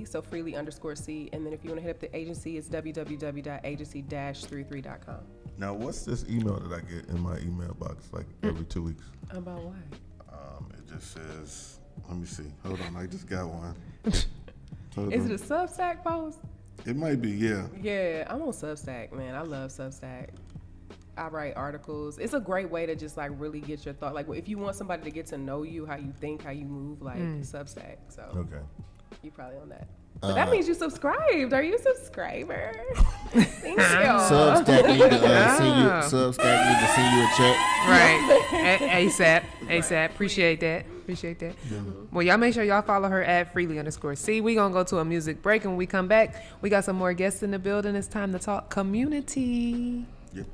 so freely_c, and then if you want to hit up the agency, it's www.agency-33.com. Now, what's this email that I get in my email box like every 2 weeks? About what? It just says, let me see. Hold on, I just got one. Is it a Substack post? It might be, yeah. Yeah, I'm on Substack, man. I love Substack. I write articles. It's a great way to just like really get your thought. Like if you want somebody to get to know you, how you think, how you move, like Substack. So okay, you probably on that. But that means you subscribed. Are you a subscriber? Thank you. Substack need to send you a check. Right. ASAP. Appreciate that. Well, y'all make sure y'all follow her at freely_c. We gonna go to a music break, and when we come back, we got some more guests in the building. It's time to talk community. Yep.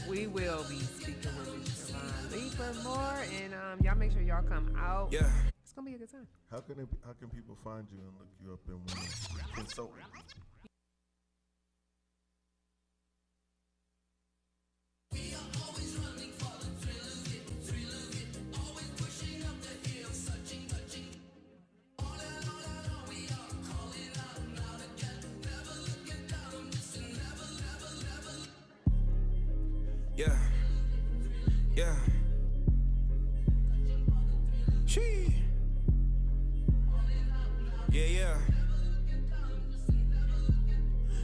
We will be speaking with Miss Sharon Leeper more, and y'all make sure y'all come out. Yeah. It's gonna be a good time. How can people find you and look you up and want to consult? Yeah. She. Yeah.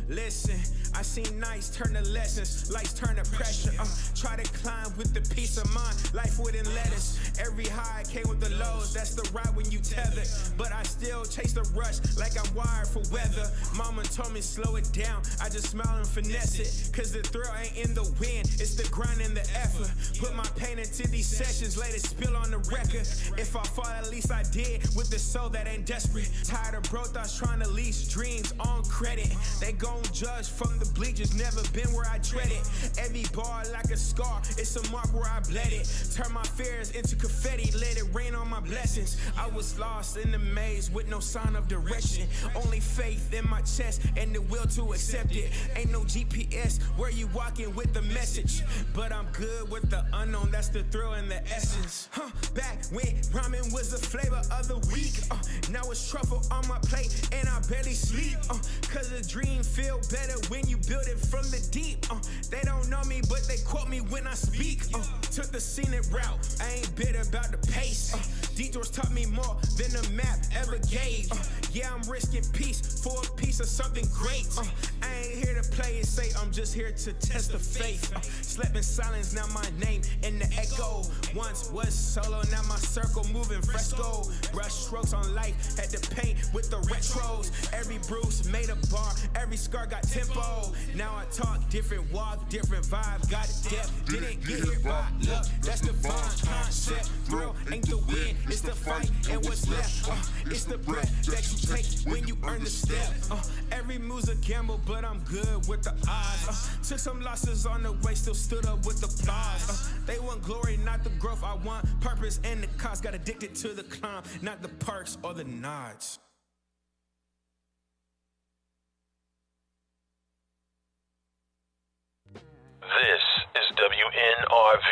Listen, I seen nights turn to lessons, lights turn to pressure. Try to climb with the peace of mind, life wouldn't let us. Every high came with the lows, that's the ride when you tethered. But I still chase the rush like I'm wired for weather. Mama told me slow it down, I just smile and finesse it. Cause the thrill ain't in the win, it's the grind and the effort. Put my pain into these sessions, let it spill on the record. If I fall, at least I did with the soul that ain't desperate. Tired of broke thoughts trying to lease dreams on credit. They gon' judge from the bleachers, never been where I dread it. Every bar like a scar, it's a mark where I bled it. Turn my fears into confetti, let it rain on my blessings. I was lost in the maze with no sign of direction. Only faith in my chest and the will to accept it. Ain't no GPS where you walking with the message. But I'm good with the unknown, that's the thrill and the essence. Back when ramen was the flavor of the week. Now it's truffle on my plate and I barely sleep. Cause the dream feel better when you build it from the deep. They don't know me, but they quote me when I speak. Took the scenic route, I ain't bitter about the pace. Detours taught me more than the map ever gave. Yeah, I'm risking peace for a piece of something great. I ain't here to play and say, I'm just here to test the faith. Slept in silence, now my name in the echo. Once was solo, now my circle moving fresco. Brush strokes on life, had to paint with the retros. Every bruise made a bar, every scar got tempo. Now I talk different walk, different vibe, got depth. Didn't get here by Look, that's the fine concept. Thrill ain't the win, it's the fight and what's left. It's the breath that you take when you earn the step. Every move's a gamble, but I'm good with the odds. Took some losses on the way, still stood up with applause. They want glory, not the growth. I want purpose and the cost. Got addicted to the climb, not the perks or the nods. This is WNRV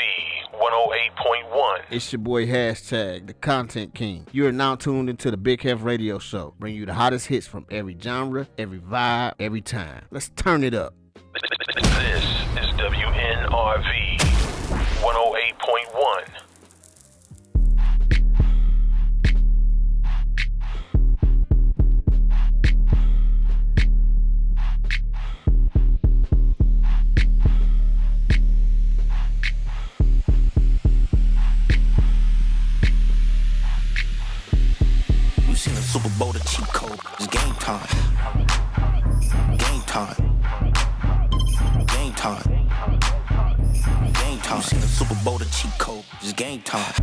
108.1. It's your boy Hashtag, the Content King. You are now tuned into the Big Heff Radio Show, bringing you the hottest hits from every genre, every vibe, every time. Let's turn it up. This is WNRV 108.1. Seen the Super Bowl, the cheat code. It's game time. Game time. Game time. Game time. You seen the Super Bowl, the cheat code. It's game time.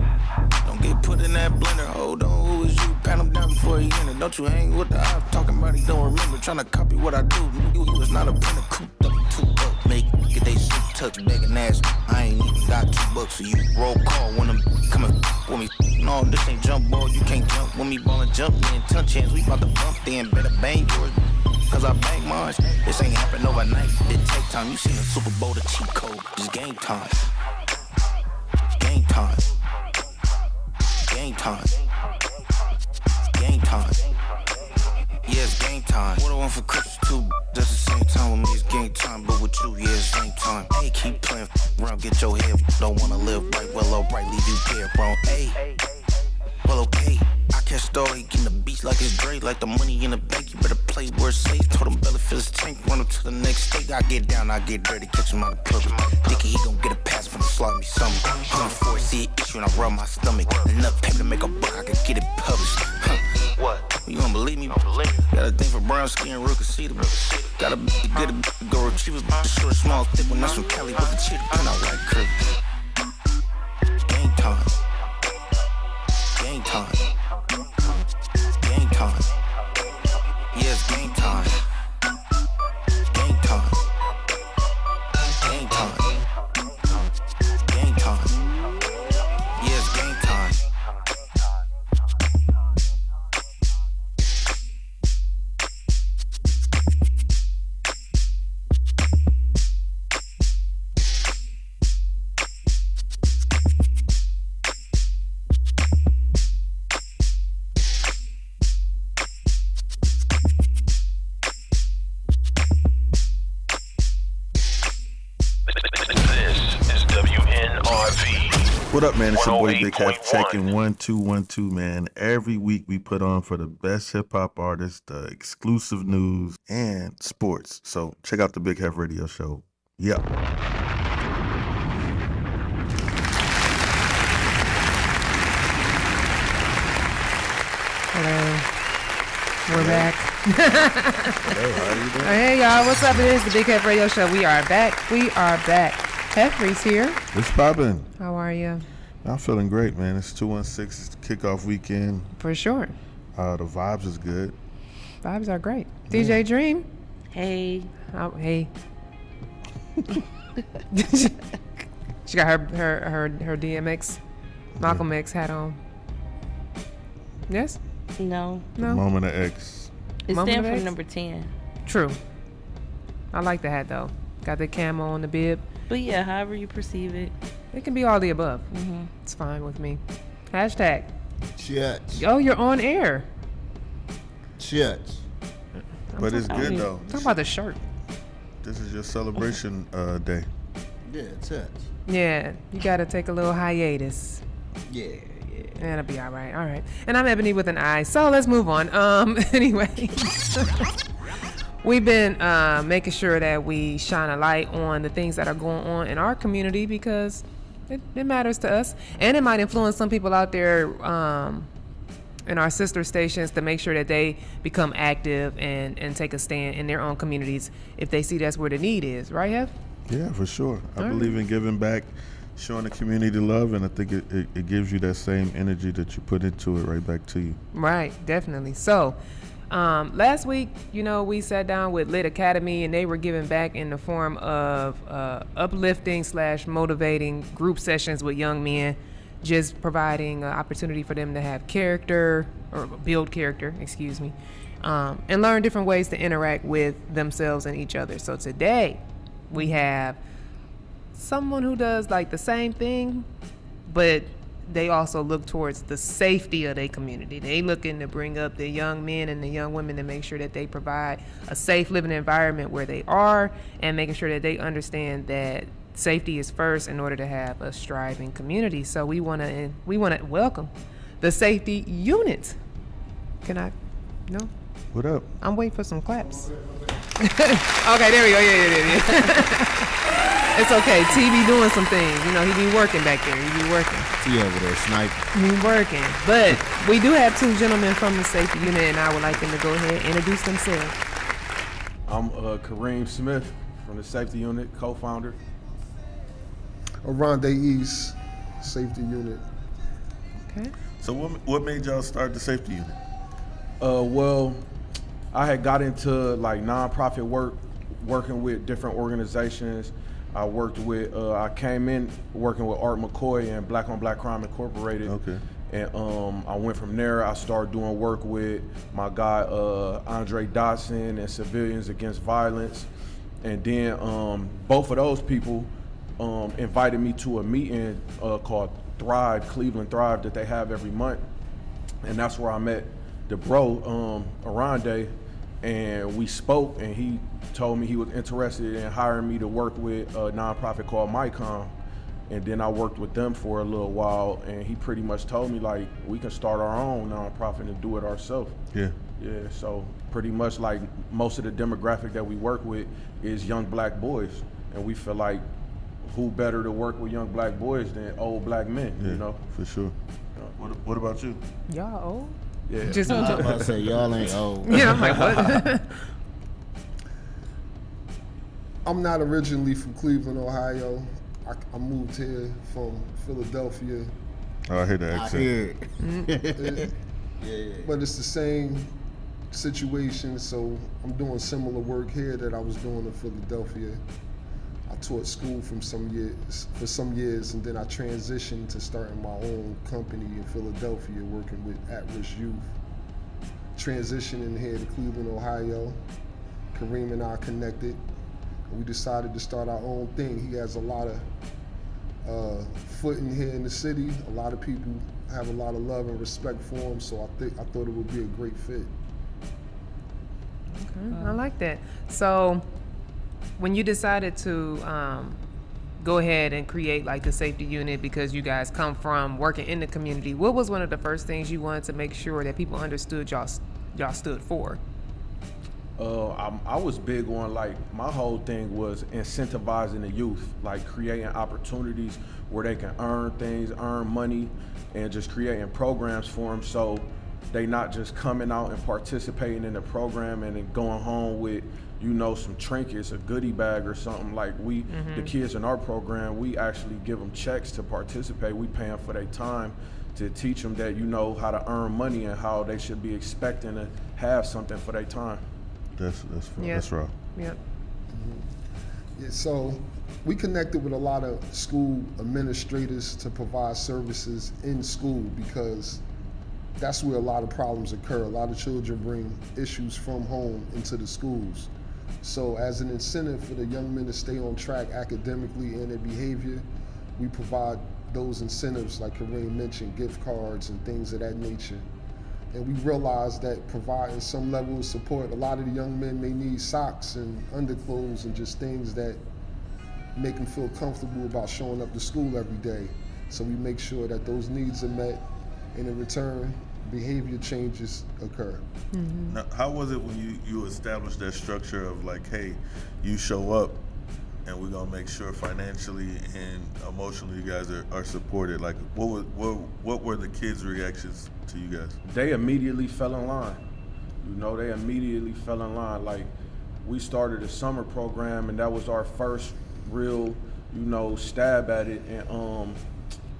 Don't get put in that blender. Hold on, who is you? Pat him down before he enter. Don't you hang with the eye talking about he don't remember. Trying to copy what I do. You was not a printer. Cooped up, too up. Make get they suit tucked, begging ass. I ain't even got $2, so you roll call when I'm coming with me. No, this ain't jump ball. You can't jump with me. Ballin' jump in. Touch hands. We bout to bump then. Better bang yours. Cause I bang mine. This ain't happen overnight. It take time. You seen the Super Bowl, the cheat code. It's game time. It's game time. Game time. Game time. Yeah, it's game time. What I want for Christmas too. That's the same time with me. It's game time. But with you, yeah, it's same time. Hey, keep playing around. Get your head. Don't wanna live right. Well, alright. Leave you here, bro. Hey. Well, okay. I catch story in the beach like it's Dre, like the money in the bank. You better play where it's safe. Told him Bella fill his tank, run him to the next state. I get down, I get dirty, catch him out of public. Thinking he gon' get a pass from the slot me something. 104 an issue and I rub my stomach. Enough paper to make a buck, I could get it published. What? You don't believe me? Got a thing for brown skin, real can see them. Got a get a go retrieve it, short, small, thick. When that's from Cali with the cheetah print out like Kirk. Game time. Game time. Game time. Yeah, it's game time. Game time. Game time. Game time. Yeah, it's game time. What up, man? It's your boy Big Heff checking 1212, man. Every week we put on for the best hip hop artists, the exclusive news, and sports. So check out the Big Heff Radio Show. Yep. Hello. We're back. Hello, how you doing? Hey, y'all. What's up? It is the Big Heff Radio Show. We are back. We are back. Heffrey's here. It's poppin'. How are you? I'm feeling great, man. It's 216 kickoff weekend. For sure. The vibes is good. Vibes are great. DJ Dream. Hey. Oh, hey. She got her DMX Malcolm X hat on. Yes? No. No. Moment of X. It Moment stands of for X? number 10. True. I like the hat though. Got the camo on the bib. But yeah, however you perceive it. It can be all the above. Mm-hmm. It's fine with me. Hashtag. Church. Oh, you're on air. Church. But it's good though. Talk about the shirt. This is your celebration day. Yeah, church. Yeah, you gotta take a little hiatus. Yeah. That'll be all right. All right. And I'm Ebony with an I. So let's move on. Anyway. We've been making sure that we shine a light on the things that are going on in our community because it matters to us. And it might influence some people out there in our sister stations to make sure that they become active and take a stand in their own communities if they see that's where the need is. Right, Heff? Yeah, for sure. I believe in giving back, showing the community love, and I think it gives you that same energy that you put into it right back to you. Right, definitely. So, last week, we sat down with Lit Academy, and they were giving back in the form of uplifting / motivating group sessions with young men, just providing an opportunity for them to have character, or build character, and learn different ways to interact with themselves and each other. So today, we have someone who does like the same thing, but they also look towards the safety of their community. They looking to bring up the young men and the young women to make sure that they provide a safe living environment where they are, and making sure that they understand that safety is first in order to have a striving community. So we want to welcome the safety unit. Can I? No? What up? I'm waiting for some claps. Okay, there we go. Yeah. It's okay. T be doing some things. He be working back there. He be working. T over there sniping. He working. But we do have two gentlemen from the safety unit, and I would like them to go ahead and introduce themselves. I'm Kareem Smith from the safety unit, co-founder. Aronde East, safety unit. Okay. So what made y'all start the safety unit? Well, I had got into like nonprofit work, working with different organizations. I came in working with Art McCoy and Black on Black Crime Incorporated. Okay. And I went from there. I started doing work with my guy Andre Dotson and Civilians Against Violence. And then both of those people invited me to a meeting called Cleveland Thrive, that they have every month. And that's where I met the bro, Aronde, and we spoke, and he told me he was interested in hiring me to work with a nonprofit called MyCom. And then I worked with them for a little while, and he pretty much told me, like, we can start our own nonprofit and do it ourselves. Yeah. Yeah, so pretty much like most of the demographic that we work with is young black boys. And we feel like who better to work with young black boys than old black men, Yeah, for sure. What about you? Y'all old? Yeah. I was about to say, y'all ain't old. Yeah, I'm like, what? I'm not originally from Cleveland, Ohio. I moved here from Philadelphia. Oh, I hear the accent. Yeah. But it's the same situation, so I'm doing similar work here that I was doing in Philadelphia. I taught school for some years, and then I transitioned to starting my own company in Philadelphia, working with at-risk youth. Transitioning here to Cleveland, Ohio. Kareem and I connected, and we decided to start our own thing. He has a lot of footing here in the city. A lot of people have a lot of love and respect for him, so I thought it would be a great fit. Okay, I like that. So when you decided to go ahead and create like the safety unit, because you guys come from working in the community, what was one of the first things you wanted to make sure that people understood y'all stood for? I was big on, like, my whole thing was incentivizing the youth, like creating opportunities where they can earn things, earn money, and just creating programs for them, so they not just coming out and participating in the program and then going home with, some trinkets, a goodie bag or something. Like the kids in our program, we actually give them checks to participate. We pay them for their time to teach them that, how to earn money and how they should be expecting to have something for their time. That's right. Yep. Yeah, so we connected with a lot of school administrators to provide services in school, because that's where a lot of problems occur. A lot of children bring issues from home into the schools. So as an incentive for the young men to stay on track academically and their behavior, we provide those incentives, like Kareem mentioned, gift cards and things of that nature. And we realized that providing some level of support, a lot of the young men may need socks and underclothes and just things that make them feel comfortable about showing up to school every day. So we make sure that those needs are met, and in return, behavior changes occur. Mm-hmm. Now, how was it when you established that structure of like, hey, you show up and we're gonna make sure financially and emotionally you guys are supported? Like, what were the kids' reactions to you guys? They immediately fell in line. They immediately fell in line. Like, we started a summer program, and that was our first real stab at it, and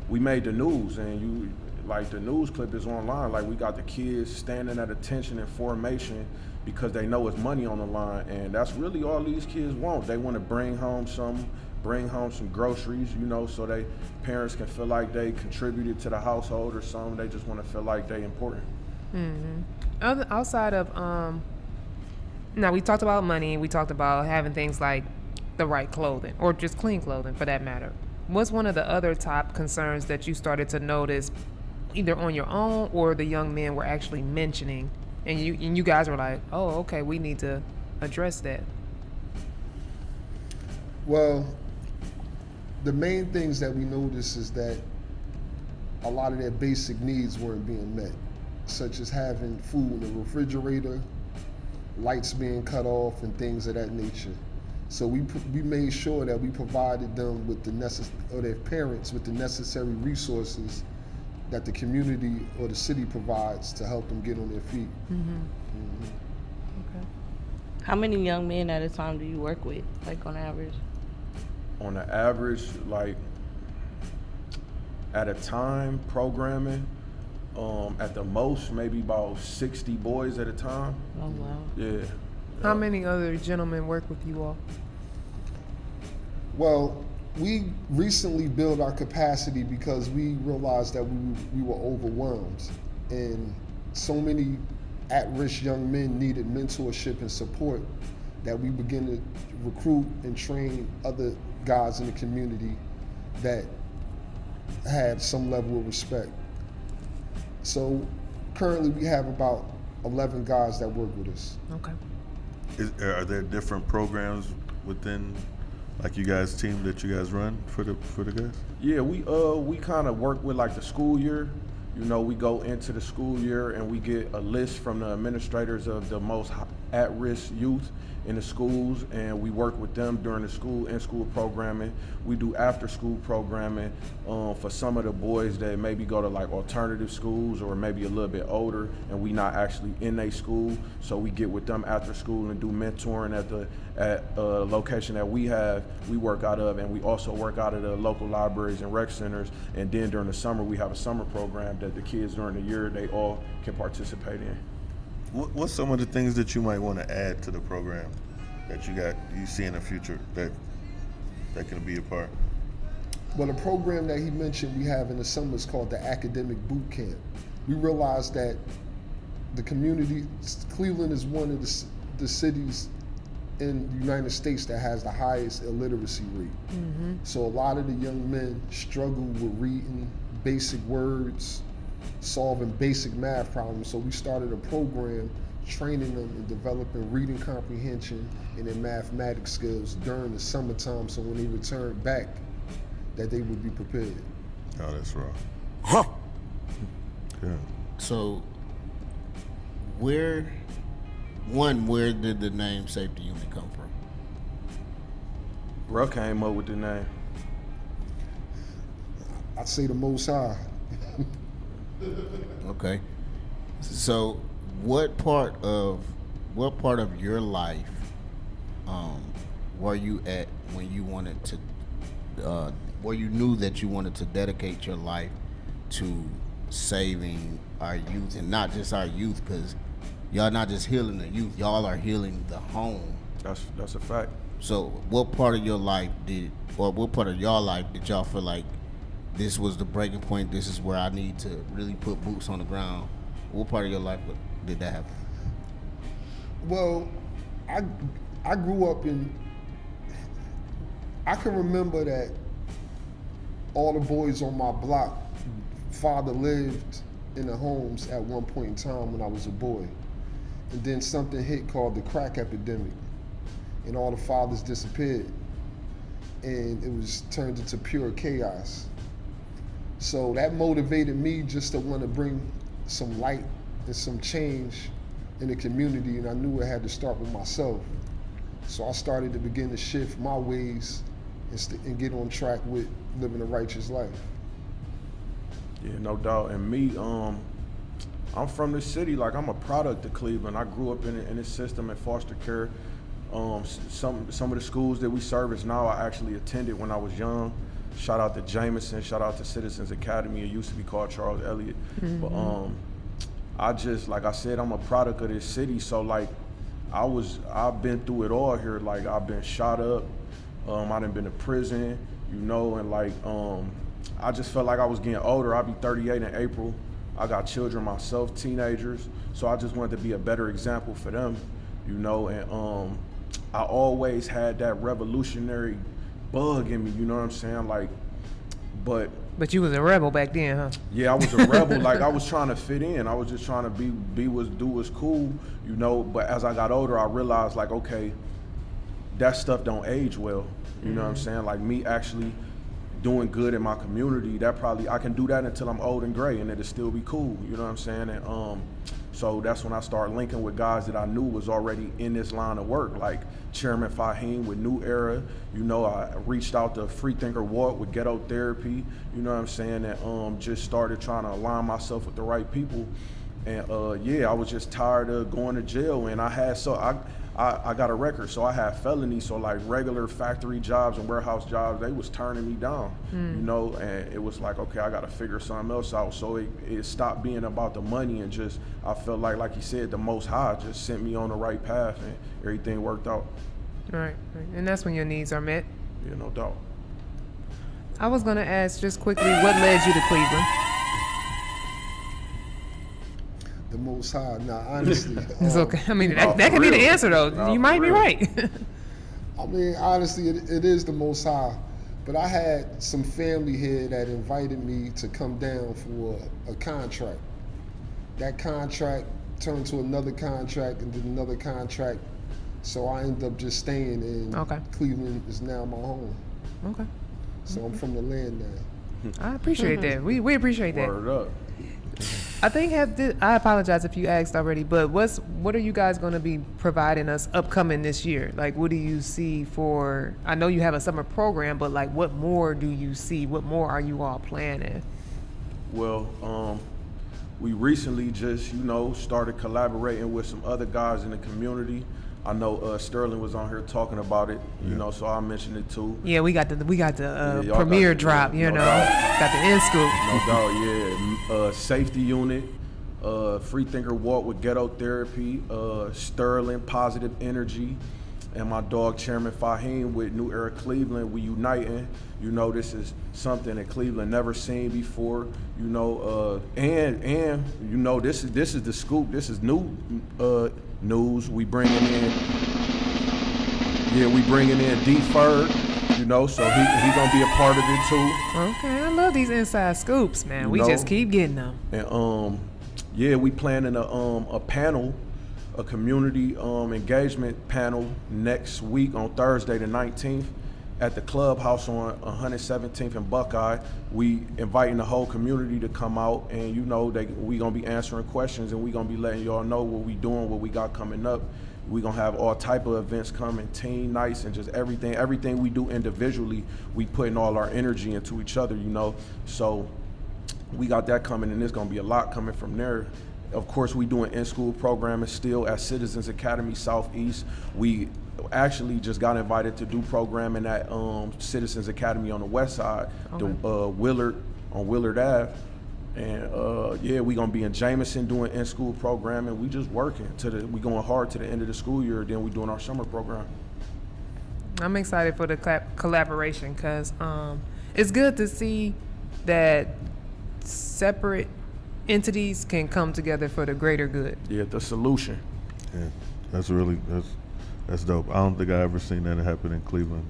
we made the news, and the news clip is online. Like, we got the kids standing at attention and formation because they know it's money on the line, and that's really all these kids want. They want to bring home some groceries, so they parents can feel like they contributed to the household or something. They just want to feel like they important. Outside of now we talked about money, we talked about having things like the right clothing or just clean clothing for that matter. What's one of the other top concerns that you started to notice either on your own or the young men were actually mentioning, and you guys were like, oh, okay, we need to address that? Well, the main things that we noticed is that a lot of their basic needs weren't being met, such as having food in the refrigerator, lights being cut off, and things of that nature. So we made sure that we provided them with or their parents with the necessary resources that the community or the city provides to help them get on their feet. Okay. How many young men at a time do you work with, like on average? On the average, like at a time programming, at the most maybe about 60 boys at a time. Oh wow. Yeah. How many other gentlemen work with you all? Well, we recently built our capacity because we realized that we were overwhelmed, and so many at-risk young men needed mentorship and support that we began to recruit and train other guys in the community that had some level of respect. So currently we have about 11 guys that work with us. Okay. Are there different programs within, like, you guys' team that you guys run for the guys? Yeah, we kind of work with like the school year. We go into the school year and we get a list from the administrators of the most at-risk youth in the schools, and we work with them during the school programming. We do after-school programming for some of the boys that maybe go to like alternative schools or maybe a little bit older, and we not actually in a school. So we get with them after school and do mentoring at a location that we work out of, and we also work out of the local libraries and rec centers. And then during the summer, we have a summer program that the kids during the year, they all can participate in. What's some of the things that you might want to add to the program that you see in the future that can be a part? Well, the program that he mentioned we have in the summer is called the Academic Boot Camp. We realized that the community, Cleveland is one of the cities in the United States that has the highest illiteracy rate. So a lot of the young men struggle with reading basic words, solving basic math problems. So we started a program training them in developing reading comprehension and their mathematics skills during the summertime, so when they return back, that they would be prepared. Oh, that's raw. Huh. Yeah. So where did the name Safety Unit come from? Ruh came up with the name. I'd say the Most High. Okay. So what part of your life were you at when you wanted to where you knew that you wanted to dedicate your life to saving our youth, and not just our youth, because y'all not just healing the youth, y'all are healing the home. That's a fact. So what part of your life did y'all feel like this was the breaking point, this is where I need to really put boots on the ground? What part of your life did that happen? Well, I grew up I can remember that all the boys on my block, father lived in the homes at one point in time when I was a boy. And then something hit called the crack epidemic, and all the fathers disappeared. And it was turned into pure chaos. So that motivated me just to want to bring some light and some change in the community, and I knew I had to start with myself. So I started to begin to shift my ways and get on track with living a righteous life. Yeah, no doubt. And me, I'm from the city. Like, I'm a product of Cleveland. I grew up in this system in foster care. Some of the schools that we service now, I actually attended when I was young. Shout out to Jameson, shout out to Citizens Academy. It used to be called Charles Elliott. But I just, like I said, I'm a product of this city. So like, I've been through it all here. Like I've been shot up. I done been to prison, you know, and like, I just felt like I was getting older. I'll be 38 in April. I got children myself, teenagers. So I just wanted to be a better example for them, you know, and I always had that revolutionary bug in me, you know what I'm saying? Like, but you was a rebel back then, huh? Yeah, I was a rebel. Like I was trying to fit in. I was just trying to do what's cool, you know. But as I got older, I realized like, okay, that stuff don't age well. You know what I'm saying? Like me actually doing good in my community, that probably I can do that until I'm old and gray, and it'll still be cool. You know what I'm saying? And so that's when I started linking with guys that I knew was already in this line of work, like Chairman Fahim with New Era. You know, I reached out to Free Thinker Walt with Ghetto Therapy. You know what I'm saying? And just started trying to align myself with the right people. And yeah, I was just tired of going to jail, and I got a record, so I had felonies. So like regular factory jobs and warehouse jobs, they was turning me down, you know, and it was like, okay, I got to figure something else out. So it stopped being about the money, and just, I felt like you said, the Most High just sent me on the right path, and everything worked out. Right. And that's when your needs are met. Yeah, no doubt. I was going to ask just quickly, what led you to Cleveland? The Most High. Nah, honestly. It's okay. I mean, that could be the answer, though. You might be right. I mean, honestly, it is the Most High. But I had some family here that invited me to come down for a contract. That contract turned to another contract and then another contract. So I ended up just staying in Cleveland is now my home. Okay. So I'm from the land now. I appreciate that. We appreciate that. Word up. I think I apologize if you asked already, but what are you guys going to be providing us upcoming this year? Like, what do you see for? I know you have a summer program, but like, what more do you see? What more are you all planning? Well, we recently just, you know, started collaborating with some other guys in the community. I know Sterling was on here talking about it, you know, so I mentioned it too. Yeah, we got the premiere drop, you know, got the end scoop. No doubt, yeah. Safety Unit, Free Thinker Walt with Ghetto Therapy, Sterling, Positive Energy, and my dog Chairman Fahim with New Era Cleveland. We uniting. You know, this is something that Cleveland never seen before. You know, and you know, this is the scoop. This is new news. We bringing in D Ferg. You know, so he gonna be a part of it too. Okay, I love these inside scoops, man. We just keep getting them. And yeah, we planning a panel, a community engagement panel next week on Thursday the 19th at the clubhouse on 117th and Buckeye. We inviting the whole community to come out, and you know we gonna be answering questions, and we gonna be letting y'all know what we doing, what we got coming up. We gonna have all type of events coming, teen nights, and just everything we do individually, we putting all our energy into each other, you know. So we got that coming, and there's gonna be a lot coming from there. Of course, we doing in-school programming still at Citizens Academy Southeast. We actually just got invited to do programming at Citizens Academy on the west side, the Willard on Willard Ave. And yeah, we gonna be in Jameson doing in-school programming. We just working we going hard to the end of the school year. Then we doing our summer program. I'm excited for the collaboration because it's good to see that separate entities can come together for the greater good. Yeah, the solution. Yeah, that's dope. I don't think I ever seen that happen in Cleveland.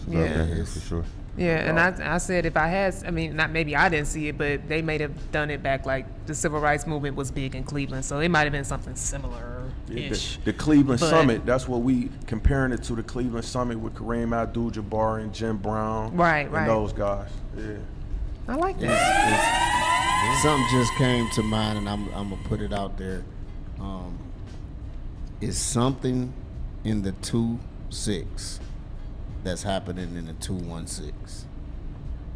So I've been here for sure. Yeah, and I said if I had, I mean, not maybe I didn't see it, but they may have done it back like the civil rights movement was big in Cleveland, so it might have been something similar-ish. The Cleveland Summit, that's what we comparing it to, the Cleveland Summit with Kareem Abdul-Jabbar and Jim Brown. Right. And those guys, yeah. I like that. Something just came to mind, and I'm gonna put it out there. Is something in the 2-6 that's happening in the 2-1-6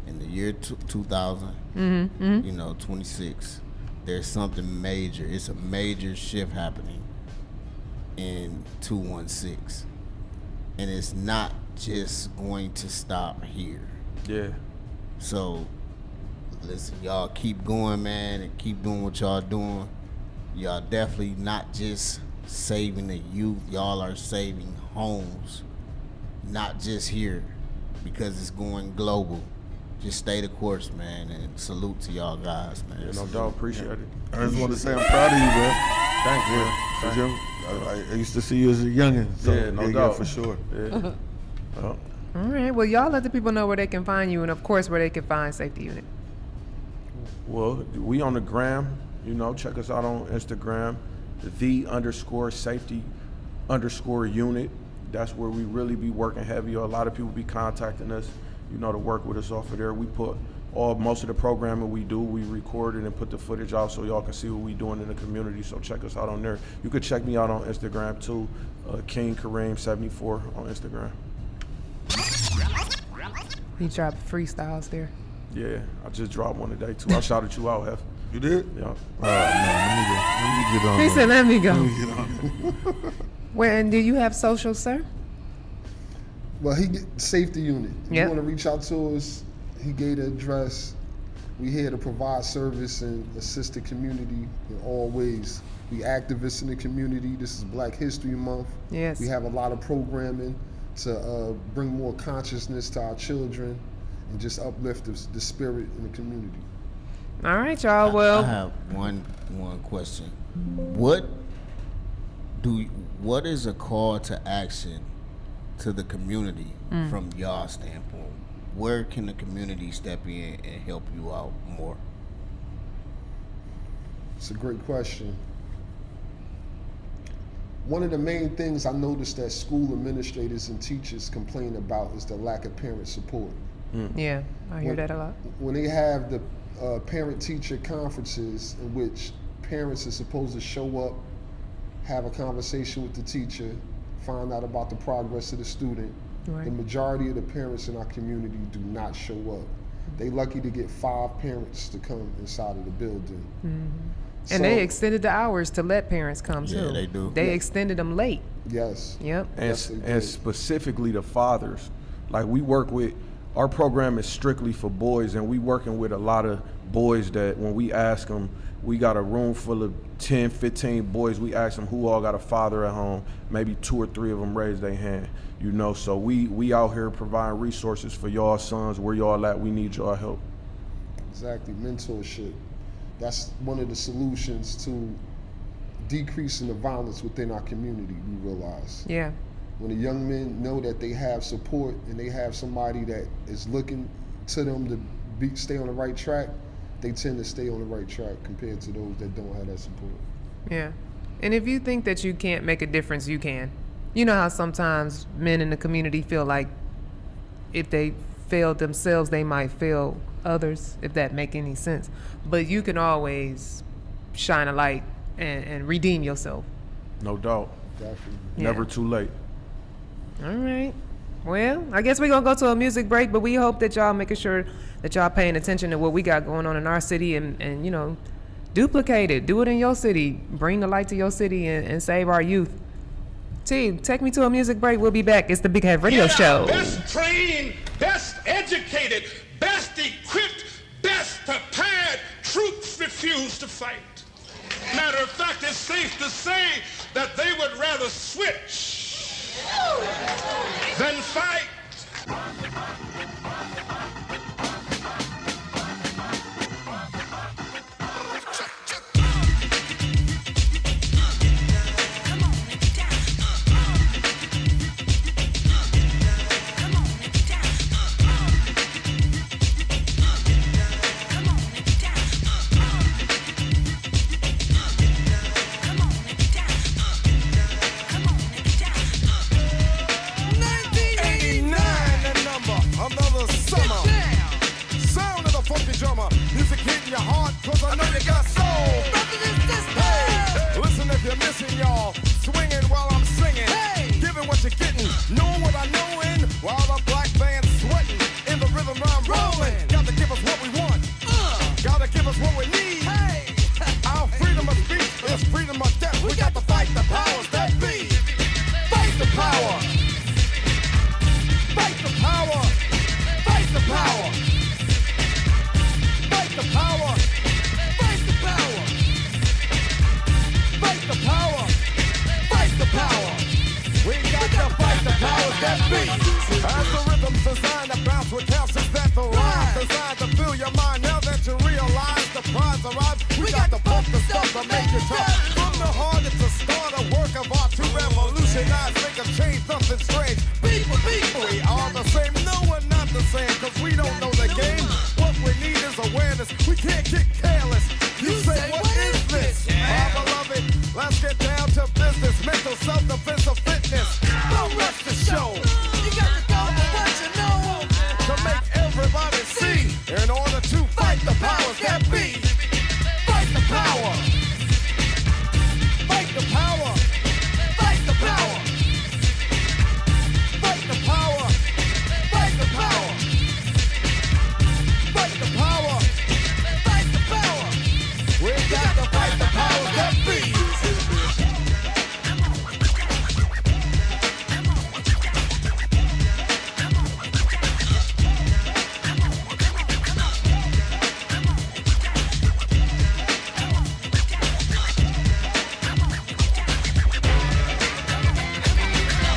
in the year 2000? You know, 26. There's something major. It's a major shift happening in 2-1-6. and it's not just going to stop here. Yeah. So, listen, y'all keep going, man, and keep doing what y'all doing. Y'all definitely not just saving the youth. Y'all are saving homes, not just here, because it's going global. Just stay the course, man, and salute to y'all guys, man. Yeah, no doubt. Appreciate it. I just want to say I'm proud of you, bro. Thank you. Thank you. I used to see you as a youngin', so Yeah, no doubt. for sure. Yeah. All right. Well, y'all let the people know where they can find you, and of course, where they can find Safety Unit. Well, we on the gram. You know, check us out on Instagram, _safety_unit. That's where we really be working heavy. A lot of people be contacting us, you know, to work with us off of there. We put most of the programming we do, we record it and put the footage out so y'all can see what we doing in the community. So check us out on there. You could check me out on Instagram too, King Kareem 74 on Instagram. He dropped freestyles there. Yeah, I just dropped one today too. I shouted you out, Heff. You did? Yeah. Let me get on. He said, "Let me go." Let me get on. Well, and do you have social, sir? Well, he get Safety Unit. If Yep. you want to reach out to us, he gave the address. We here to provide service and assist the community in all ways. We activists in the community. This is Black History Month. Yes. We have a lot of programming to bring more consciousness to our children and just uplift the spirit in the community. All right, y'all. Well, I have one question. What is a call to action to the community from y'all standpoint? Where can the community step in and help you out more? It's a great question. One of the main things I noticed that school administrators and teachers complain about is the lack of parent support. yeah, I hear that a lot. When they have the parent-teacher conferences in which parents are supposed to show up, have a conversation with the teacher, find out about the progress of the student, the majority of the parents in our community do not show up. They lucky to get 5 parents to come inside of the building. And they extended the hours to let parents come too. Yeah, they do. They extended them late. Yes. Yep. And specifically the fathers. Like we work with, our program is strictly for boys, and we working with a lot of boys that when we ask them, we got a room full of 10, 15 boys. We ask them who all got a father at home. Maybe 2 or 3 of them raise their hand. You know, so we out here providing resources for y'all sons. Where y'all at? We need y'all help. Exactly, mentorship. That's one of the solutions to decreasing the violence within our community, we realize. Yeah. When the young men know that they have support and they have somebody that is looking to them to stay on the right track, they tend to stay on the right track compared to those that don't have that support. Yeah. And if you think that you can't make a difference, you can. You know how sometimes men in the community feel like if they fail themselves, they might fail others, if that make any sense. But you can always shine a light and redeem yourself. No doubt. Definitely. Never too late. All right. Well, I guess we're going to go to a music break, but we hope that y'all making sure that y'all paying attention to what we got going on in our city and you know, duplicate it. Do it in your city. Bring the light to your city and save our youth. T, take me to a music break. We'll be back. It's the Big Heff Radio Show. Best trained, best educated, best equipped, best prepared troops refuse to fight. Matter of fact, it's safe to say that they would rather switch than fight. Music hitting your heart, cause I know you got soul. Hey, listen if you're missing, y'all. Swinging while I'm singing. Hey, giving what you're getting. Knowing what I know in. While the black band's sweating. In the rhythm I'm rolling. Gotta give us what we want. Gotta give us what we need. Hey, our freedom of speech is freedom of death. We got to fight the powers that be. Fight the power. got to fight the powers that be. As the rhythm's designed to bounce with calcium that the rhyme designed to fill your mind. Now that you realize the prize arrives, we got to pump the stuff to make it tough. From the heart, it's a start, a work of art to revolutionize, make a change, something strange. People, we are the same. No, we're not the same, cause we don't know the game. What we need is awareness. We can't get careless. You say, what is this? My beloved, let's get down to business. Mental self-defense of fitness. Don't rush the show. You got to go for what you know. To make everybody see. In order to fight the powers that be. Fight the power. Fight the power. Fight the power. Fight the power. Fight the power. Fight the power. Fight the power. We got to fight the powers that be.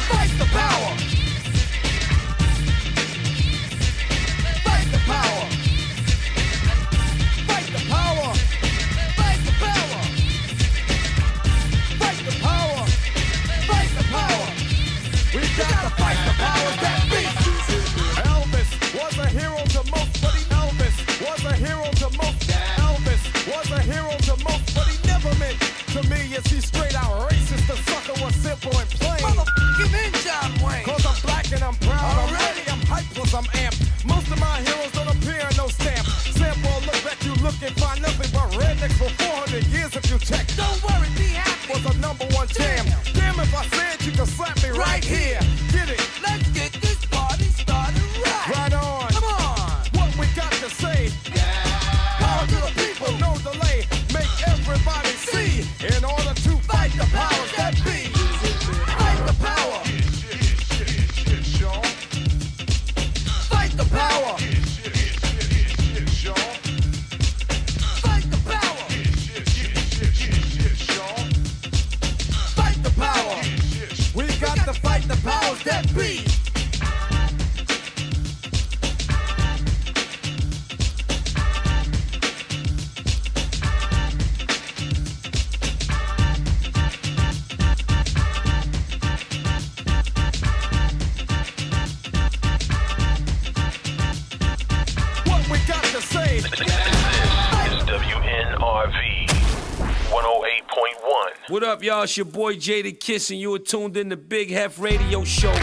Fight the power. Fight the power. Fight the power. Fight the power. Fight the power. Fight the power. We got to fight the powers that be. Elvis was a hero to most, but he Elvis was a hero to most. Elvis was a hero to most, but he never meant to me. Is he straight out racist? The sucker was simple and plain. Motherfucking in John Wayne. Cause I'm black and I'm proud. Already I'm hyped plus I'm amped. Most of my heroes don't appear in no stamp. Sample look back, you look and find nothing but rednecks for 400 years if you check. Don't worry, be happy. Was a #1 jam. Damn if I said you could slap me right here. Get it? Let's get this party started right. Right on. Come on. What we got to say? Power to the people, no delay. Make everybody see. In order to fight the powers that be. Fight the power. Fight the power. Fight the power. Fight the power. We got to fight the powers that be. What we got to say? This is WNRV 108.1. What up, y'all? It's your boy Jada Kiss, and you are tuned in to Big Heff Radio Show.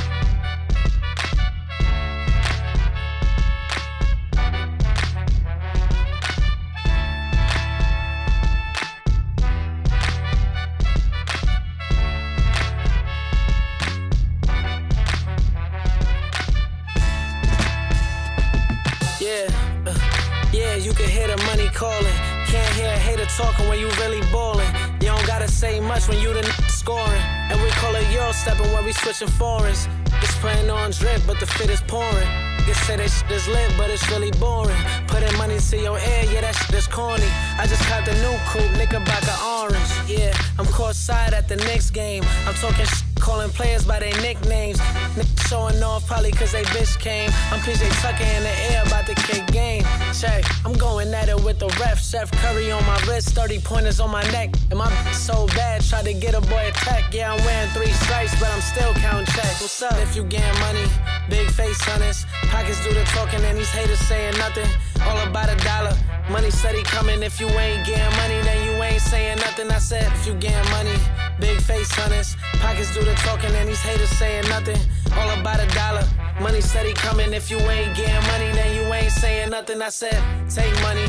Yeah, you can hear the money calling. Can't hear a hater talking when you really ballin'. You don't gotta say much when you the scoring. And we call it Euro stepping when we switching foreigns. It's playing on drip, but the fit is pouring. Niggas say that shit is lit, but it's really boring. Putting money to your ear, yeah, that shit is corny. I just caught the new coupe, Knickerbocker orange. Yeah, I'm courtside at the Knicks game. I'm talking shit, calling players by their nicknames. Niggas showing off probably cause they bitch came. I'm PJ Tucker in the air, about to kick game. Check, I'm going at it with the ref. Chef Curry on my wrist, 30 pointers on my neck. And my bitch so bad, tried to get a boy a tech. Yeah, I'm wearing 3 stripes, but I'm still counting checks. What's up if you getting money? Big face hunters. Pockets do the talking and these haters saying nothing. All about a dollar. Money steady coming. If you ain't getting money, then you ain't saying nothing. I said if you getting money. Big face hunters. Pockets do the talking and these haters saying nothing. All about a dollar. Money steady coming. If you ain't getting money, then you ain't saying nothing. I said take money,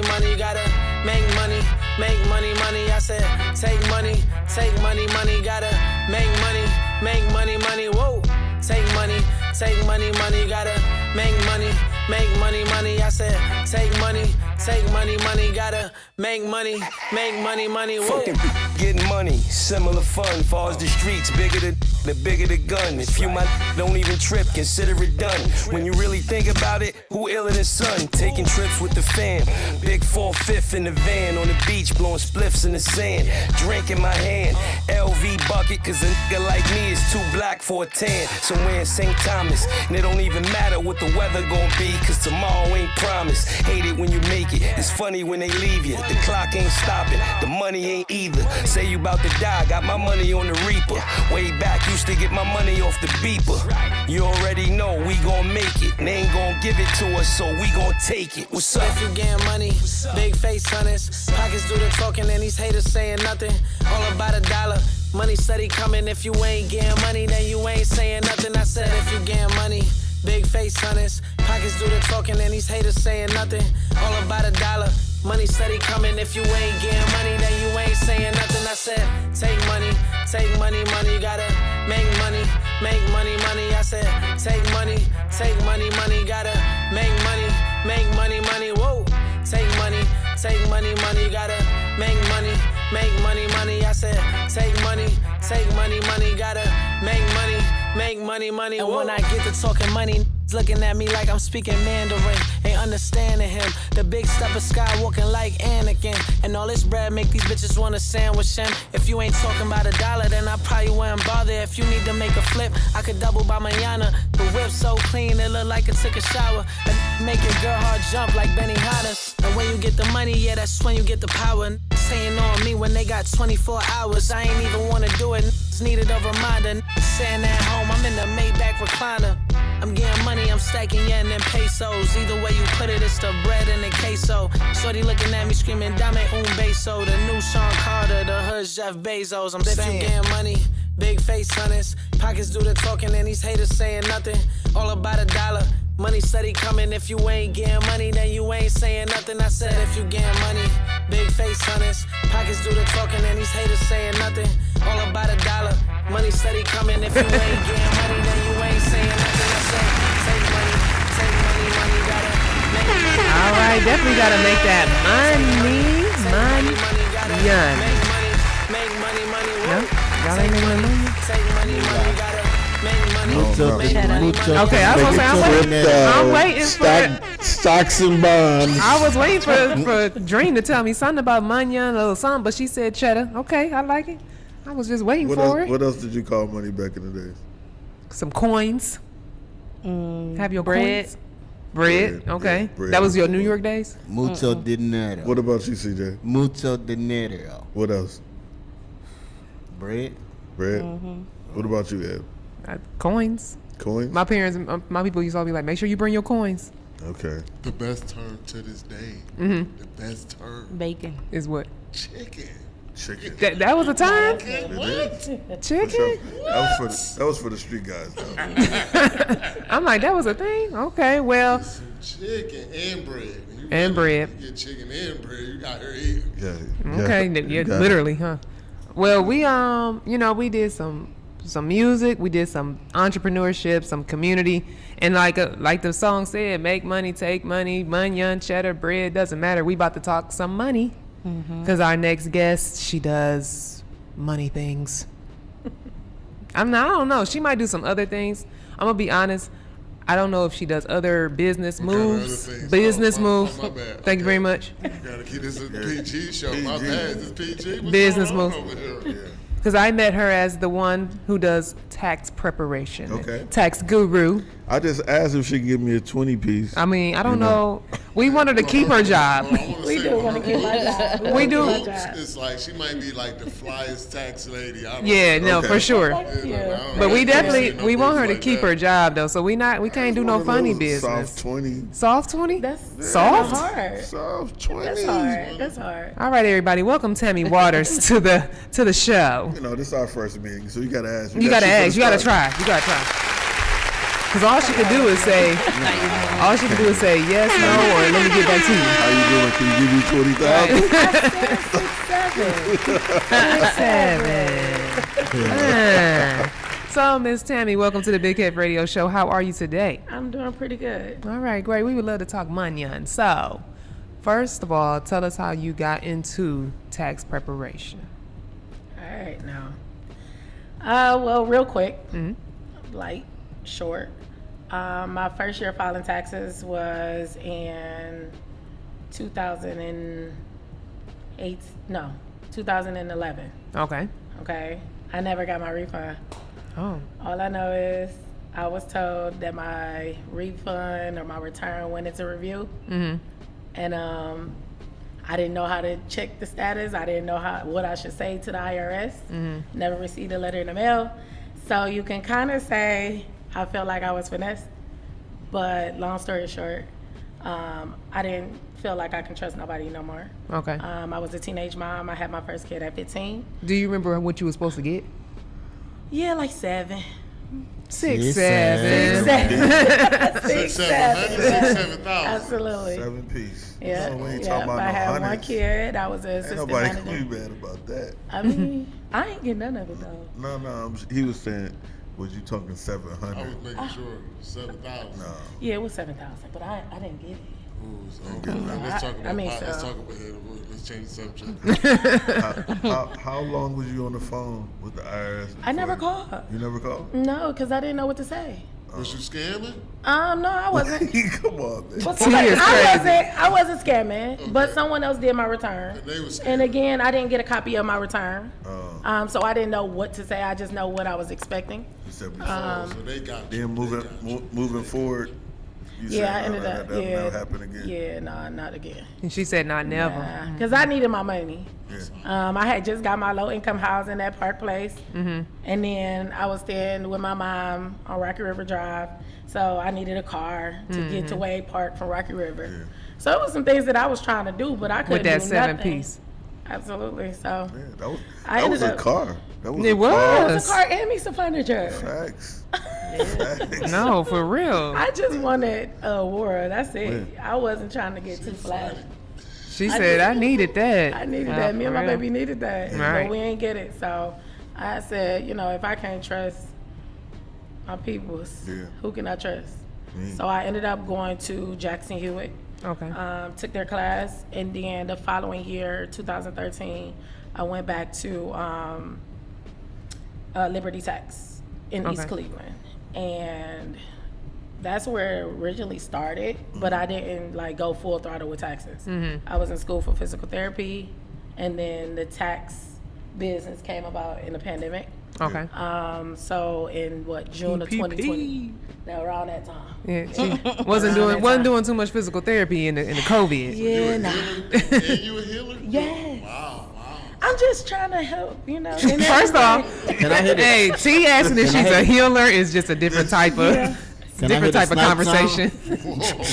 money. You gotta make money, money. I said take money, money. Gotta make money. Whoa. Take money, money. You gotta make money, money. I said take money, money. Gotta make money, money. Whoa. Fucking getting money, similar fun. Far as the streets, bigger the bigger the gun. If you might don't even trip, consider it done. When you really think about it, who iller than son? Taking trips with the fam, big 4/5 in the van on the beach, blowing spliffs in the sand. Drink in my hand, LV buck market, cause a nigga like me is too black for a tan. Somewhere in St. Thomas, and it don't even matter what the weather gon' be, cause tomorrow ain't promised. Hate it when you make it, it's funny when they leave you. The clock ain't stopping, the money ain't either. Say you about to die, got my money on the reaper. Way back, used to get my money off the beeper. You already know we gon' make it, and they ain't gon' give it to us, so we gon' take it. What's up? If you getting money, big face hunters, pockets do the talking and these haters saying nothing. All about a dollar, money steady coming. If you ain't getting money, then you ain't saying nothing. I said if you getting money, big face hunters, pockets do the talking and these haters saying nothing. All about a dollar, money steady coming. If you ain't getting money, then you ain't saying nothing. I said take money, money. You gotta make money, money. I said take money, money. Gotta make money, money. Whoa, take money, money. You gotta make money, money. I said take money, money. Gotta make money. And when I get to talking money, looking at me like I'm speaking Mandarin, ain't understanding him. The big stepper sky walking like Anakin, and all this bread make these bitches wanna sandwich him. If you ain't talking about a dollar, then I probably wouldn't bother. If you need to make a flip, I could double by mañana. The whip so clean, it look like it took a shower. And make your girl heart jump like Benny Hanna's. And when you get the money, yeah, that's when you get the power. Saying on me when they got 24 hours, I ain't even wanna do it. Needed a reminder. Sitting at home, I'm in the Maybach recliner. I'm getting money, I'm stacking yen and pesos. Either way you put it, it's the bread and the queso. Shorty looking at me screaming, Dame un beso. The new Sean Carter, the hood Jeff Bezos. I'm saying, if you getting money, big face hunters, pockets do the talking and these haters saying nothing. All about a dollar, money steady coming. If you ain't getting money, then you ain't saying nothing. I said if you getting money, big face hunters, pockets do the talking and these haters saying nothing. All about a dollar, money steady coming. If you ain't getting money, then you ain't saying nothing. I said take money, gotta make money. All right, definitely gotta make that money. Yeah, y'all ain't making no money. Okay, I was gonna say I'm waiting for stocks and bonds. I was waiting for Dream to tell me something about money and a little something, but she said cheddar. Okay, I like it. I was just waiting for it. What else did you call money back in the days? Some coins. Have your bread. coins. Bread. Okay. Yeah, bread. That was your New York days? Mucho dinero. What about you, CJ? Mucho dinero. What else? Bread. What about you, Ed? Coins. Coins? My parents, my people used to all be like, make sure you bring your coins. Okay. The best term to this day. The best term. Bacon. Is what? Chicken. That was a time? What? Chicken? Sure. That was for the street guys, though. I'm like, that was a thing? Okay, well. Chicken and bread. And bread. You get chicken and bread, you got her eating. Yeah. Okay, yeah, literally, huh? Well, we we did some music, we did some entrepreneurship, some community, and like the song said, make money, take money, onion, cheddar, bread, doesn't matter. We about to talk some money, because our next guest, she does money things. I don't know. She might do some other things. I'm gonna be honest. I don't know if she does other business moves. My bad. Thank you very much. You gotta keep this a PG show. My bad. Is this PG? What's Business going on moves. over here? Because I met her as the one who does tax preparation. Okay. Tax guru. I just asked if she could give me a 20-piece. I mean, I don't know. We want her to keep her job. We do want to keep her job. We do. It's like she might be like the flyest tax lady. Yeah, no, for sure. But we definitely we want her to like keep her job though, so we can't do no funny business. Soft 20. Soft 20? That's soft. hard. Soft 20. That's hard. All right, everybody, welcome Tammy Waters to the show. You know, this is our first meeting, so you gotta ask. You gotta ask. You gotta try. Because all she could do is say, yes, no, or let me get back to you. How you doing? Can you give me 20,000? 7. So, Miss Tammy, welcome to the Big Heff Radio Show. How are you today? I'm doing pretty good. All right, great. We would love to talk money. So, first of all, tell us how you got into tax preparation. All right, now. Well, real quick, light, short. My first year filing taxes was in 2011. Okay. I never got my refund. Oh. All I know is I was told that my refund or my return went into review. And I didn't know how to check the status. I didn't know what I should say to the IRS. Never received a letter in the mail. So you can kind of say I felt like I was finessed. But long story short, I didn't feel like I can trust nobody no more. Okay. I was a teenage mom. I had my first kid at 15. Do you remember what you were supposed to get? Yeah, like 7. 6, 7. 6, 7,000. Absolutely. 7 piece. Yeah. No, we ain't Yeah. talking about I had no one hundreds. kid. I was an Ain't assistant nobody manager. gonna be mad about that. I mean, I ain't get none of it though. No, he was saying, was you talking 700? I was making sure 7,000. No. Yeah, it was 7,000, but I didn't get it. Let's talk about let's talk about it. Let's change the subject. How long was you on the phone with the IRS? I never called. You never called? No, because I didn't know what to say. Was you scamming? No, I wasn't. Come on, man. Well, I wasn't scamming, but someone else did my return. And again, I didn't get a copy of my return. So I didn't know what to say. I just know what I was expecting. So they got you. Then moving forward, you said, I ended up, that'll never happen again. Yeah, no, not again. And she said, not never. Because I needed my money. Yeah. I had just got my low-income housing at Park Place. And then I was staying with my mom on Rocky River Drive. So I needed a car to get to Wade Park from Rocky River. Yeah. So it was some things that I was trying to do, but I couldn't do With that nothing. 7-piece. Absolutely. So that was a car. That was It a was. car. it was a car and me some furniture. Facts. No, for real. I just wanted a award. That's it. I wasn't trying to get too flashy. She said, I needed that. I needed that. Me and my for real. baby needed that. Right. But we ain't get it. So I said, if I can't trust my peoples, who can I trust? So I ended up going to Jackson Hewitt. Okay. Took their class, and then the following year, 2013, I went back to Liberty Tax in East Cleveland, and that's where it originally started. But I didn't go full throttle with taxes. I was in school for physical therapy, and then the tax business came about in the pandemic. Okay. So in June of 2020, around that time. Yeah, she wasn't doing too much physical therapy in the COVID. Yeah, And you a healer? Yes. Wow. I'm just trying to help, First off, hey, T asking if she's a healer is just a different type of conversation. Whoa.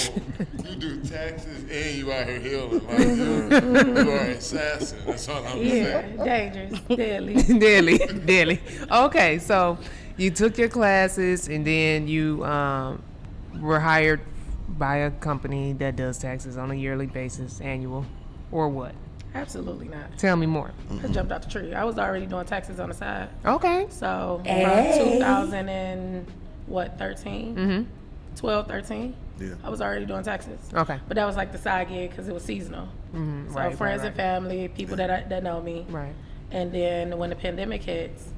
You do taxes and you out here healing. Like you are an assassin. That's all I'm saying. Dangerous, deadly. Okay, so you took your classes and then you were hired by a company that does taxes on a yearly basis, annual, or what? Absolutely not. Tell me more. I jumped out the tree. I was already doing taxes on the side. Okay. So from 2013, 12, 13, I was already doing taxes. Okay. But that was like the side gig because it was seasonal. So friends and family, people that know me. Right. And then when the pandemic hits,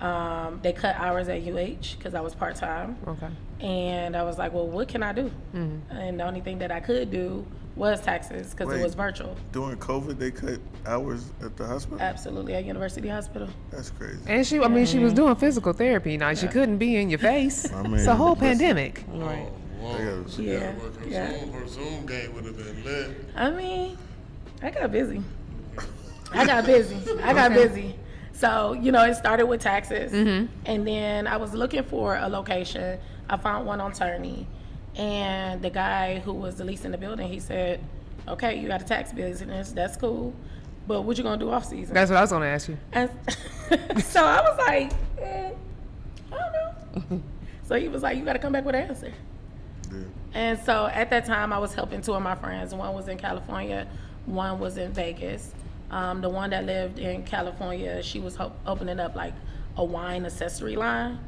they cut hours at UH because I was part-time. Okay. And I was like, well, what can I do? And the only thing that I could do was taxes because it was virtual. During COVID, they cut hours at the hospital? Absolutely, at University Hospital. That's crazy. And she was doing physical therapy. Now, she couldn't be in your face. It's a whole pandemic. Right. Whoa. Yeah. Her Zoom game would have been lit. I mean, I got busy. I got busy. So, it started with taxes. And then I was looking for a location. I found one on Turney. And the guy who was leasing the building, he said, okay, you got a tax business. That's cool. But what you going to do off season? That's what I was going to ask you. And so I was like, I don't know. So he was like, you got to come back with an answer. Yeah. And so at that time, I was helping two of my friends. One was in California. One was in Vegas. The one that lived in California, she was opening up like a wine accessory line.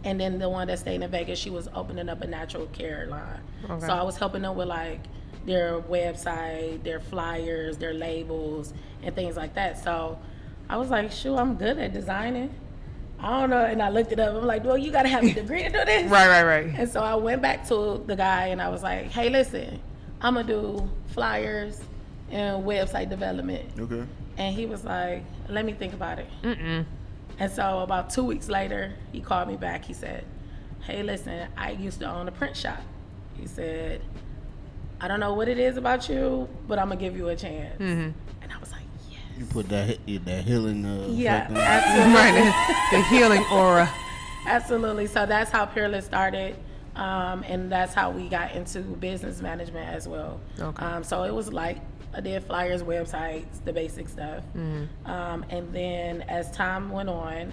And then the one that stayed in Vegas, she was opening up a natural care line. Okay. So I was helping them with like their website, their flyers, their labels, and things like that. So I was like, shoot, I'm good at designing. I don't know. And I looked it up. I'm like, well, you got to have a degree to do this. Right. And so I went back to the guy and I was like, hey, listen, I'm going to do flyers and website development. Okay. And he was like, let me think about it. And so about 2 weeks later, he called me back. He said, hey, listen, I used to own a print shop. He said, I don't know what it is about you, but I'm going to give you a chance. And I was like, You put that healing yeah, effect on it. absolutely. Right, the healing aura. Absolutely. So that's how Peerless started. And that's how we got into business management as well. Okay. So it was like I did flyers, websites, the basic stuff. And then as time went on,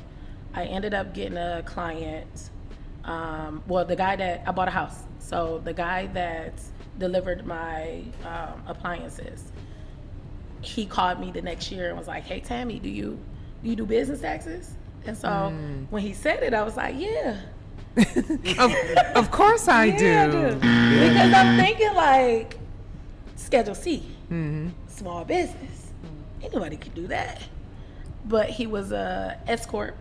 I ended up getting a client. Well, the guy that I bought a house. So the guy that delivered my appliances, he called me the next year and was like, hey, Tammy, do you do business taxes? And so when he said it, I was like, yeah. Of course I do. I do. Because I'm thinking like Schedule C, small business. Anybody could do that. But he was a S Corp,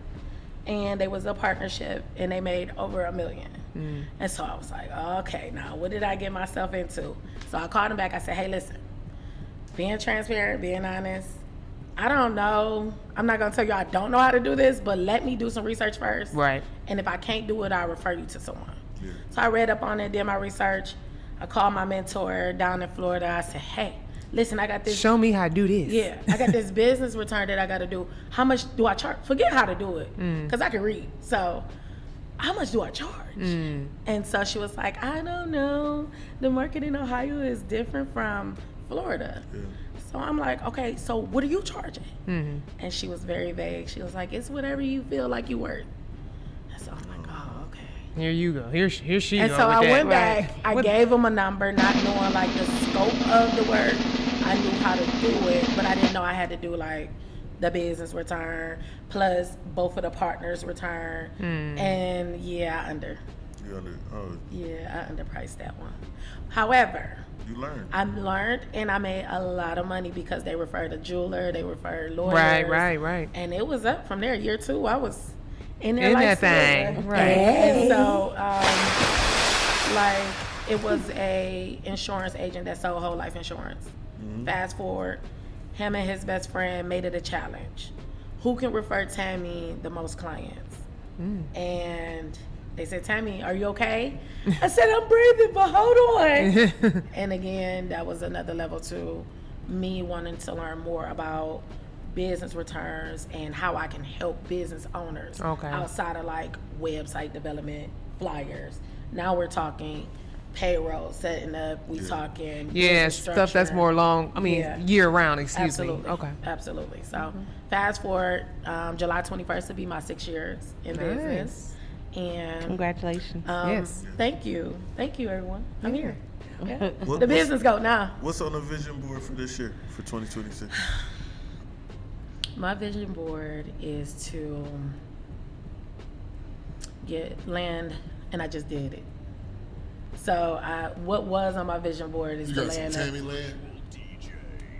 and they was a partnership, and they made over $1 million. And so I was like, okay, now what did I get myself into? So I called him back. I said, hey, listen, being transparent, being honest, I don't know. I'm not going to tell you I don't know how to do this, but let me do some research first. Right. And if I can't do it, I'll refer you to someone. So I read up on it, did my research. I called my mentor down in Florida. I said, hey, listen, I got this. Show me how to do this. Yeah, I got this business return that I got to do. How much do I charge? Forget how to do it, because I can read. So how much do I charge? And so she was like, I don't know. The market in Ohio is different from Florida. So I'm like, okay, so what are you charging? And she was very vague. She was like, it's whatever you feel like you worth. And so I'm like, oh, okay. Here you go. Here she And go so with I that. went back. I gave him a number, not knowing like the scope of the work. I knew how to do it, but I didn't know I had to do like the business return plus both of the partners return. And yeah, I underpriced that one. However, you learned. I learned, and I made a lot of money because they referred a jeweler, they referred lawyers. Right. And it was up from there. Year 2, I was in there In like that thing, right. And so, like, it was a insurance agent that sold whole life insurance. Fast forward, him and his best friend made it a challenge. Who can refer Tammy the most clients? And they said, Tammy, are you okay? I said, I'm breathing, but hold on. And again, that was another level to me wanting to learn more about business returns and how I can help business owners outside of like website development, flyers. Now we're talking payroll, setting up, talking stuff that's more long, year round, excuse me. Okay. Absolutely. So fast forward, July 21st will be my 6 years in business. And congratulations. Yes. Thank you, everyone. I'm here. Yeah. What- The business go now. What's on the vision board for this year, for 2026? My vision board is to get land, and I just did it. So what was on my vision board is You to got some land. Tammy land?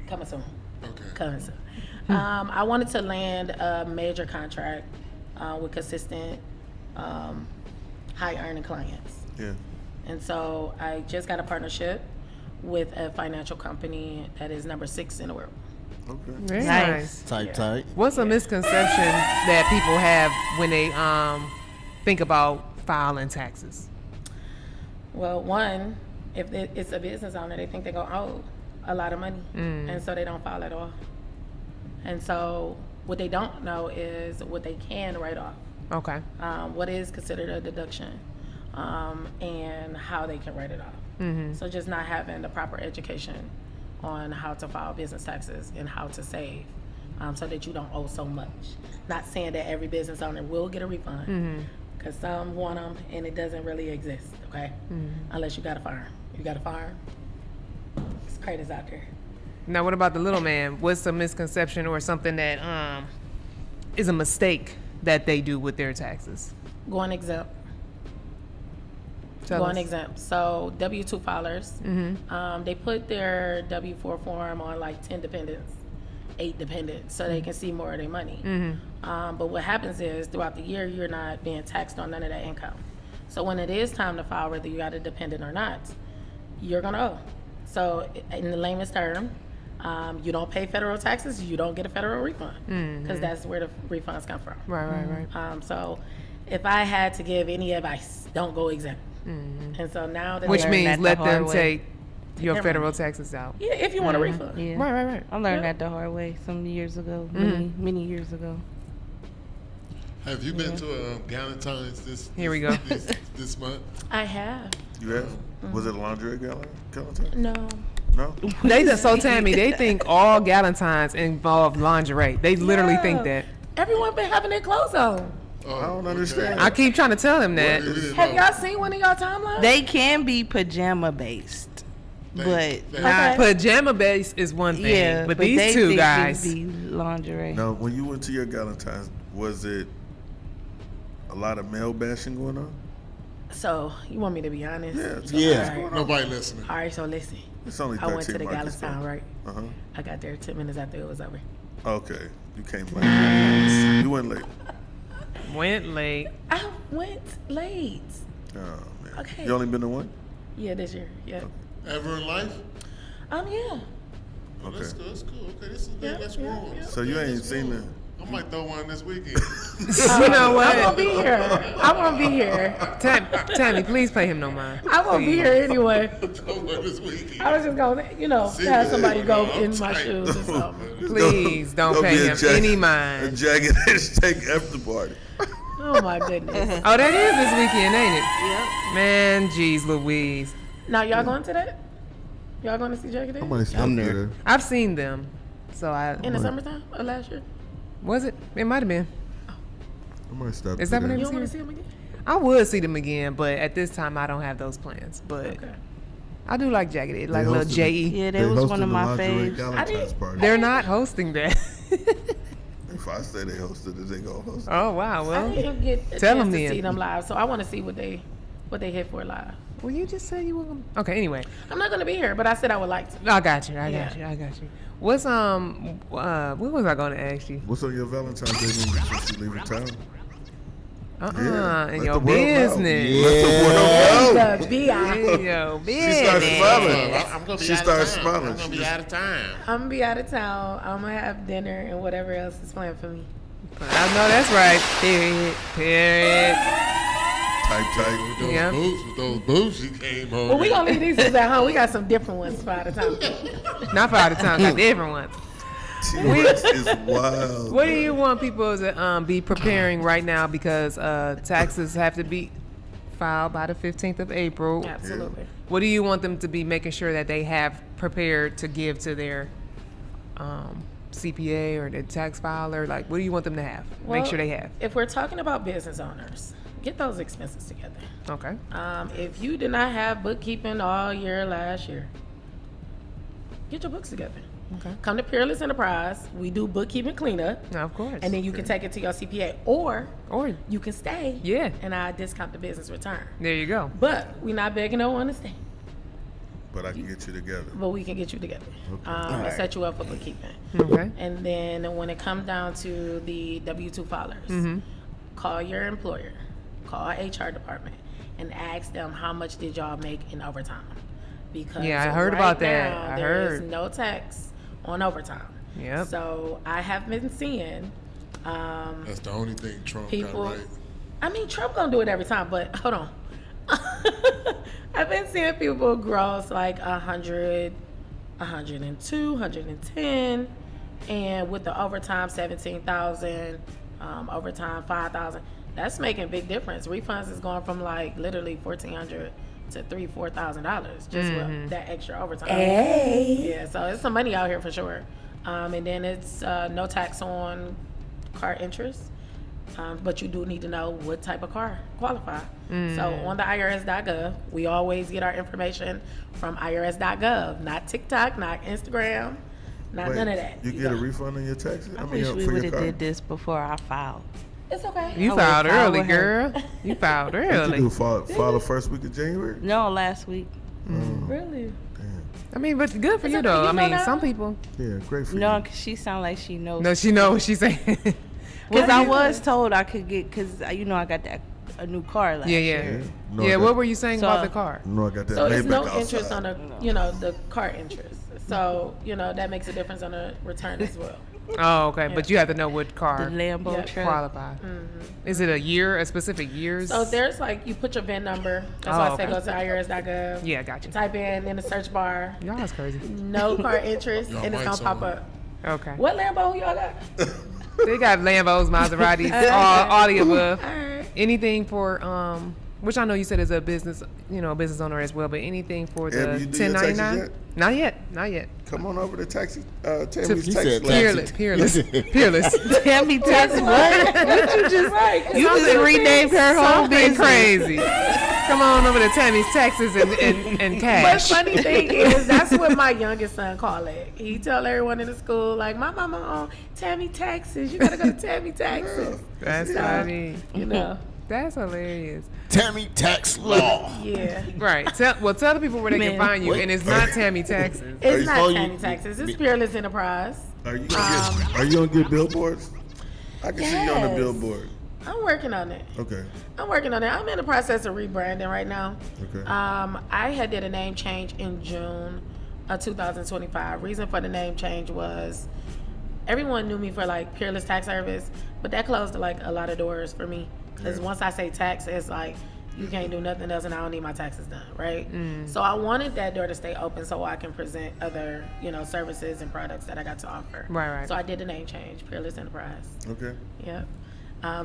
Coming soon. Okay. Coming soon. I wanted to land a major contract with consistent, high earning clients. Yeah. And so I just got a partnership with a financial company that is number 6 in the world. Okay. Very nice. Tight. What's a misconception that people have when they think about filing taxes? Well, one, if it's a business owner, they think they're going to owe a lot of money. And so they don't file at all. And so what they don't know is what they can write off. Okay. What is considered a deduction, and how they can write it off. So just not having the proper education on how to file business taxes and how to save, so that you don't owe so much. Not saying that every business owner will get a refund, because some want them and it doesn't really exist, okay? Unless you got a farm. You got a farm, it's craters out there. Now, what about the little man? What's a misconception or something that is a mistake that they do with their taxes? Going exempt. Tell us. Exempt. So W-2 filers, they put their W-4 form on like 10 dependents, 8 dependents, so they can see more of their money. But what happens is throughout the year, you're not being taxed on none of that income. So when it is time to file, whether you got a dependent or not, you're gonna owe. So in the layman's term, You don't pay federal taxes, you don't get a federal refund because that's where the refunds come from. Right. So if I had to give any advice, don't go exempt. And so now that Which I means learned let that the them hard take way. your Take federal their money. taxes out. Yeah, if you want a refund. Yeah. Right. I learned that the hard way some years ago, many years ago. Have you been to Galentine's this month? I have. You have? Was it a lingerie Galentine? No. No? They just so Tammy, they think all Galentines involve lingerie. They literally Yeah. think that. Everyone been having their clothes on. I don't understand. I keep trying to tell them that. Have y'all seen one of y'all timelines? They can be pajama based, but not Pajama base is one thing, yeah. but they these two think guys. it be lingerie. Now, when you went to your Galentine's, was it a lot of male bashing going on? So you want me to be honest? Yeah. All right. Nobody listening. All right, so listen. It's only I went to 13 the markets, Galentine, though. right? Uh-huh. I got there 10 minutes after it was over. Okay. You came late. You went late. Went late. I went late. Oh, man. Okay. You only been to one? Yeah, this year. Yeah. Ever in life? Yeah. Okay. That's good. That's cool. Okay, this is the thing that's wrong. So you ain't seen the... I might throw one this weekend. You know what? I won't be here. I won't be here. Tammy, please pay him no mind. I won't be here anyway. Throw one this weekend. I was just going to, have somebody go in my shoes or something. Please don't pay him any mind. A jagged edge take after party. Oh my goodness. Oh, that is this weekend, ain't it? Yep. Man, geez Louise. Now y'all going to that? Y'all going to see Jagged Edge? I'm there. I've seen them. So In the summertime or last year? Was it? It might have been. I might stop. Is that when You they don't want was to see here? him again? I would see them again, but at this time I don't have those plans. But I do like Jagged Edge, like little J.E. Yeah, that was one of my faves. They're not hosting that. If I say they hosted it, they gonna host it. Oh wow, well I didn't get a tell chance them to then. see them live, so I want to see what they hit for live. Well, you just said you were gonna... Okay, anyway. I'm not gonna be here, but I said I would like to. I got you. I got you. What's what was I gonna ask you? What's on your Valentine's Day since you leaving town? In let your the world know. business. Yeah. Let the world know. The B.I. In your business. She starts smiling. I'm gonna be She out starts of town. smiling. I'm gonna She be just- out of town. I'm gonna be out of town. I'm gonna have dinner and whatever else is planned for me. I know that's right. Period. Tight. With those boots, you came home. Well, we gonna leave these ones at home. We got some different ones for out of town. Not for out of town. Got different ones. T-Rex is wild. What do you want people to be preparing right now? Because taxes have to be filed by the 15th of April. Absolutely. What do you want them to be making sure that they have prepared to give to their CPA or their tax filer? Like, what do you want them to have? Make sure they have. If we're talking about business owners, get those expenses together. Okay. If you did not have bookkeeping all year last year, get your books together. Okay. Come to Peerless Enterprise. We do bookkeeping cleanup. Of course. And then you can take it to your CPA, or Or you can stay. Yeah. And I discount the business return. There you go. But we're not begging no one to stay. But I can get you together. But we can get you together. And set you up for bookkeeping. Okay. And then when it comes down to the W-2 filers, call your employer, call HR department, and ask them how much did y'all make in overtime. Because Yeah, I heard right about that. now, I there heard. is no tax on overtime. Yep. So I have been seeing That's the only thing Trump people. got right. I mean, Trump don't do it every time, but hold on. I've been seeing people gross like 100, 102, 110, and with the overtime 17,000, overtime 5,000. That's making a big difference. Refunds is going from like literally $1,400 to $3,000-$4,000 just with that extra overtime. Hey. Yeah, so it's some money out here for sure. And then it's no tax on car interest. But you do need to know what type of car qualify. So on the IRS.gov, we always get our information from IRS.gov, not TikTok, not Instagram, not none of that. You get a refund on your taxes? I wish we would have did this before I filed. It's okay. You I filed would file early, with her. girl. You filed What you early. do, file the first week of January? No, last week. Really? I mean, but good for It's you okay, though. you I know mean, that. some people. Yeah, great for No, you. because she sound like she knows. No, she know what she's saying. Because I was told I could get, because I got a new car last Yeah. year. No, Yeah, I what got- were you saying So- about the car? No, I got that So it's Maybach no outside. interest on the, the car interest. So, that makes a difference on the return as well. Oh, okay. But you have to know what car The Lambo truck. qualifies. Is it a specific years? So there's you put your VIN number. That's why I say go to irs.gov. Yeah, gotcha. Type in the search bar. Y'all is crazy. No car interest, and it's going to pop up. Okay. What Lambo y'all got? They got Lambos, Maseratis, all the above. All right. Anything for which I know you said is a business, business owner as well, but anything for the Have you did your taxes 1099? yet? Not yet. Come on over to Tammy's Taxi Peerless. Tammy Taxi. What? What you just like? You just renamed her whole Something business. crazy. Come on over to Tammy's Taxes and cash. But funny thing is, that's what my youngest son call it. He tell everyone in the school, my mama on Tammy Taxes. You gotta go to Tammy Taxes. That's funny. That's hilarious. Tammy Tax Law. Yeah. Right. Tell the people where they can find you, and it's not Tammy Taxes. It's not Tammy Taxes. It's Peerless Enterprise. Are you gonna get billboards? I can see you on the billboard. I'm working on it. Okay. I'm in the process of rebranding right now. Okay. I had did a name change in June of 2025. Reason for the name change was everyone knew me for Peerless Tax Service, but that closed a lot of doors for me. Because once I say tax, it's you can't do nothing else, and I don't need my taxes done, right? So I wanted that door to stay open so I can present other, services and products that I got to offer. Right. So I did the name change, Peerless Enterprise. Okay. Yep.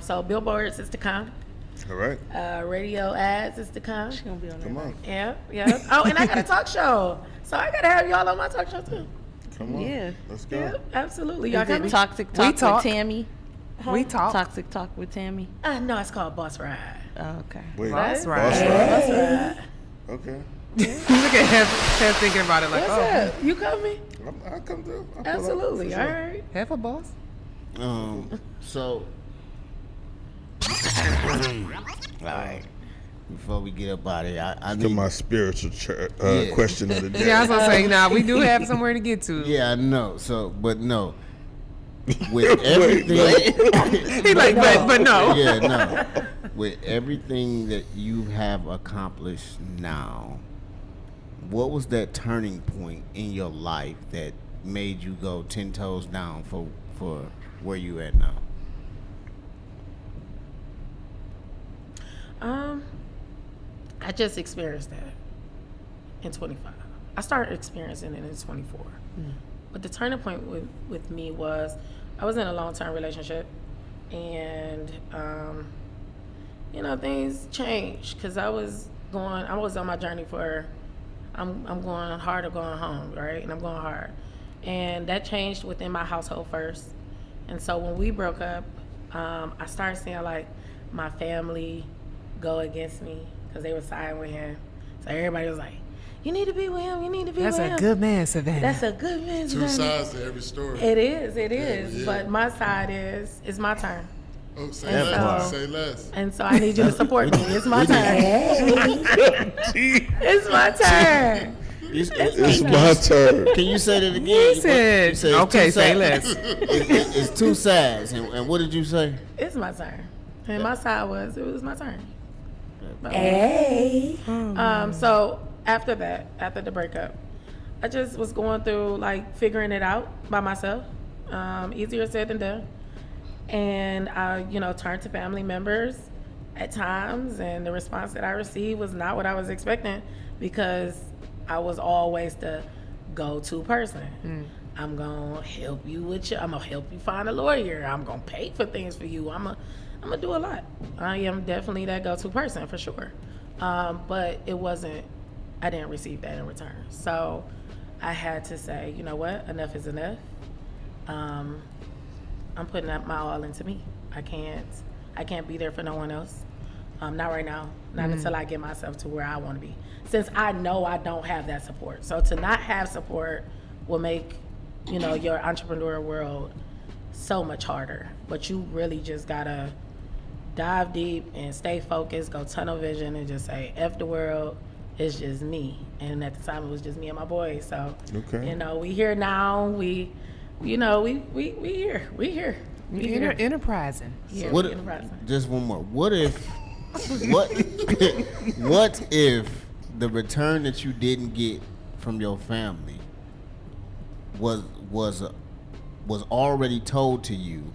So billboards is to come. All right. Radio ads is to come. She gonna be on Come on. Yep. Oh, and I got a talk show, so I gotta have y'all on my talk show too. Come on. Yeah. Let's go. Yep, absolutely. Y'all Is it coming? Toxic We Talk talk. with Tammy? We talk. Toxic Talk with Tammy. No, it's called Boss Ride. Oh, okay. Wait. Boss Boss Ride. Boss Ride. Okay. Look at Heff thinking about it What's up? You coming? I come through. I'll pull up Absolutely. for All sure. right. Heff a boss? So, all right. Before we get up out of here, I To need my spiritual question of the day. Yeah, I was gonna say, now we do have somewhere to get to. Yeah, I know. So, but no. With everything, He but no. Yeah, no. With everything that you have accomplished now, what was that turning point in your life that made you go 10 toes down for where you at now? I just experienced that in 25. I started experiencing it in 24. But the turning point with me was I was in a long-term relationship, and things changed because I was on my journey for I'm going hard or going home, right? And I'm going hard. And that changed within my household first. And so when we broke up, I started seeing my family go against me because they were siding with him. So everybody was like, you need to be with him, you need to be with him. That's a good man, Savannah. That's a good man, Two Savannah. sides to every story. It is. Yeah. But my side is, it's my turn. Oh, say And less. so- Say less. And so I need you to support me. It's my turn. It's my turn. It's my turn. Can you say that again? He said, You said okay, two say sides. less. It's two sides. And what did you say? It's my turn. And my side was, it was my turn. Hey. So after that, after the breakup, I just was going through figuring it out by myself. Easier said than done. And I, turned to family members at times, and the response that I received was not what I was expecting because I was always the go-to person. I'm gonna help you I'm gonna help you find a lawyer. I'm gonna pay for things for you. I'm gonna do a lot. I am definitely that go-to person for sure. But I didn't receive that in return. So I had to say, you know what, enough is enough. I'm putting up my all into me. I can't be there for no one else. Not right now. Not until I get myself to where I want to be. Since I know I don't have that support. So to not have support will make, your entrepreneur world so much harder. But you really just gotta dive deep and stay focused, go tunnel vision and just say, F the world, it's just me. And at the time it was just me and my boys. So, Okay. we here now. We here. We here. Enterprising. Yeah, What? we enterprising. Just one more. What if the return that you didn't get from your family was already told to you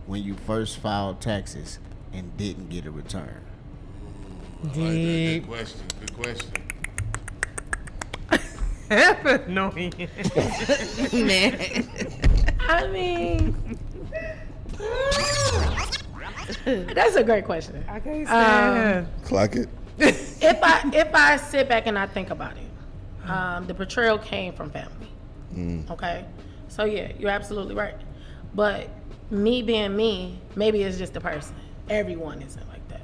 when you first filed taxes and didn't get a return? Good question. Annoying. Man. I mean, that's a great question. I can't stand Clock it. If I sit back and I think about it, the betrayal came from family. Okay, so yeah, you're absolutely right. But me being me, maybe it's just the person. Everyone isn't like that.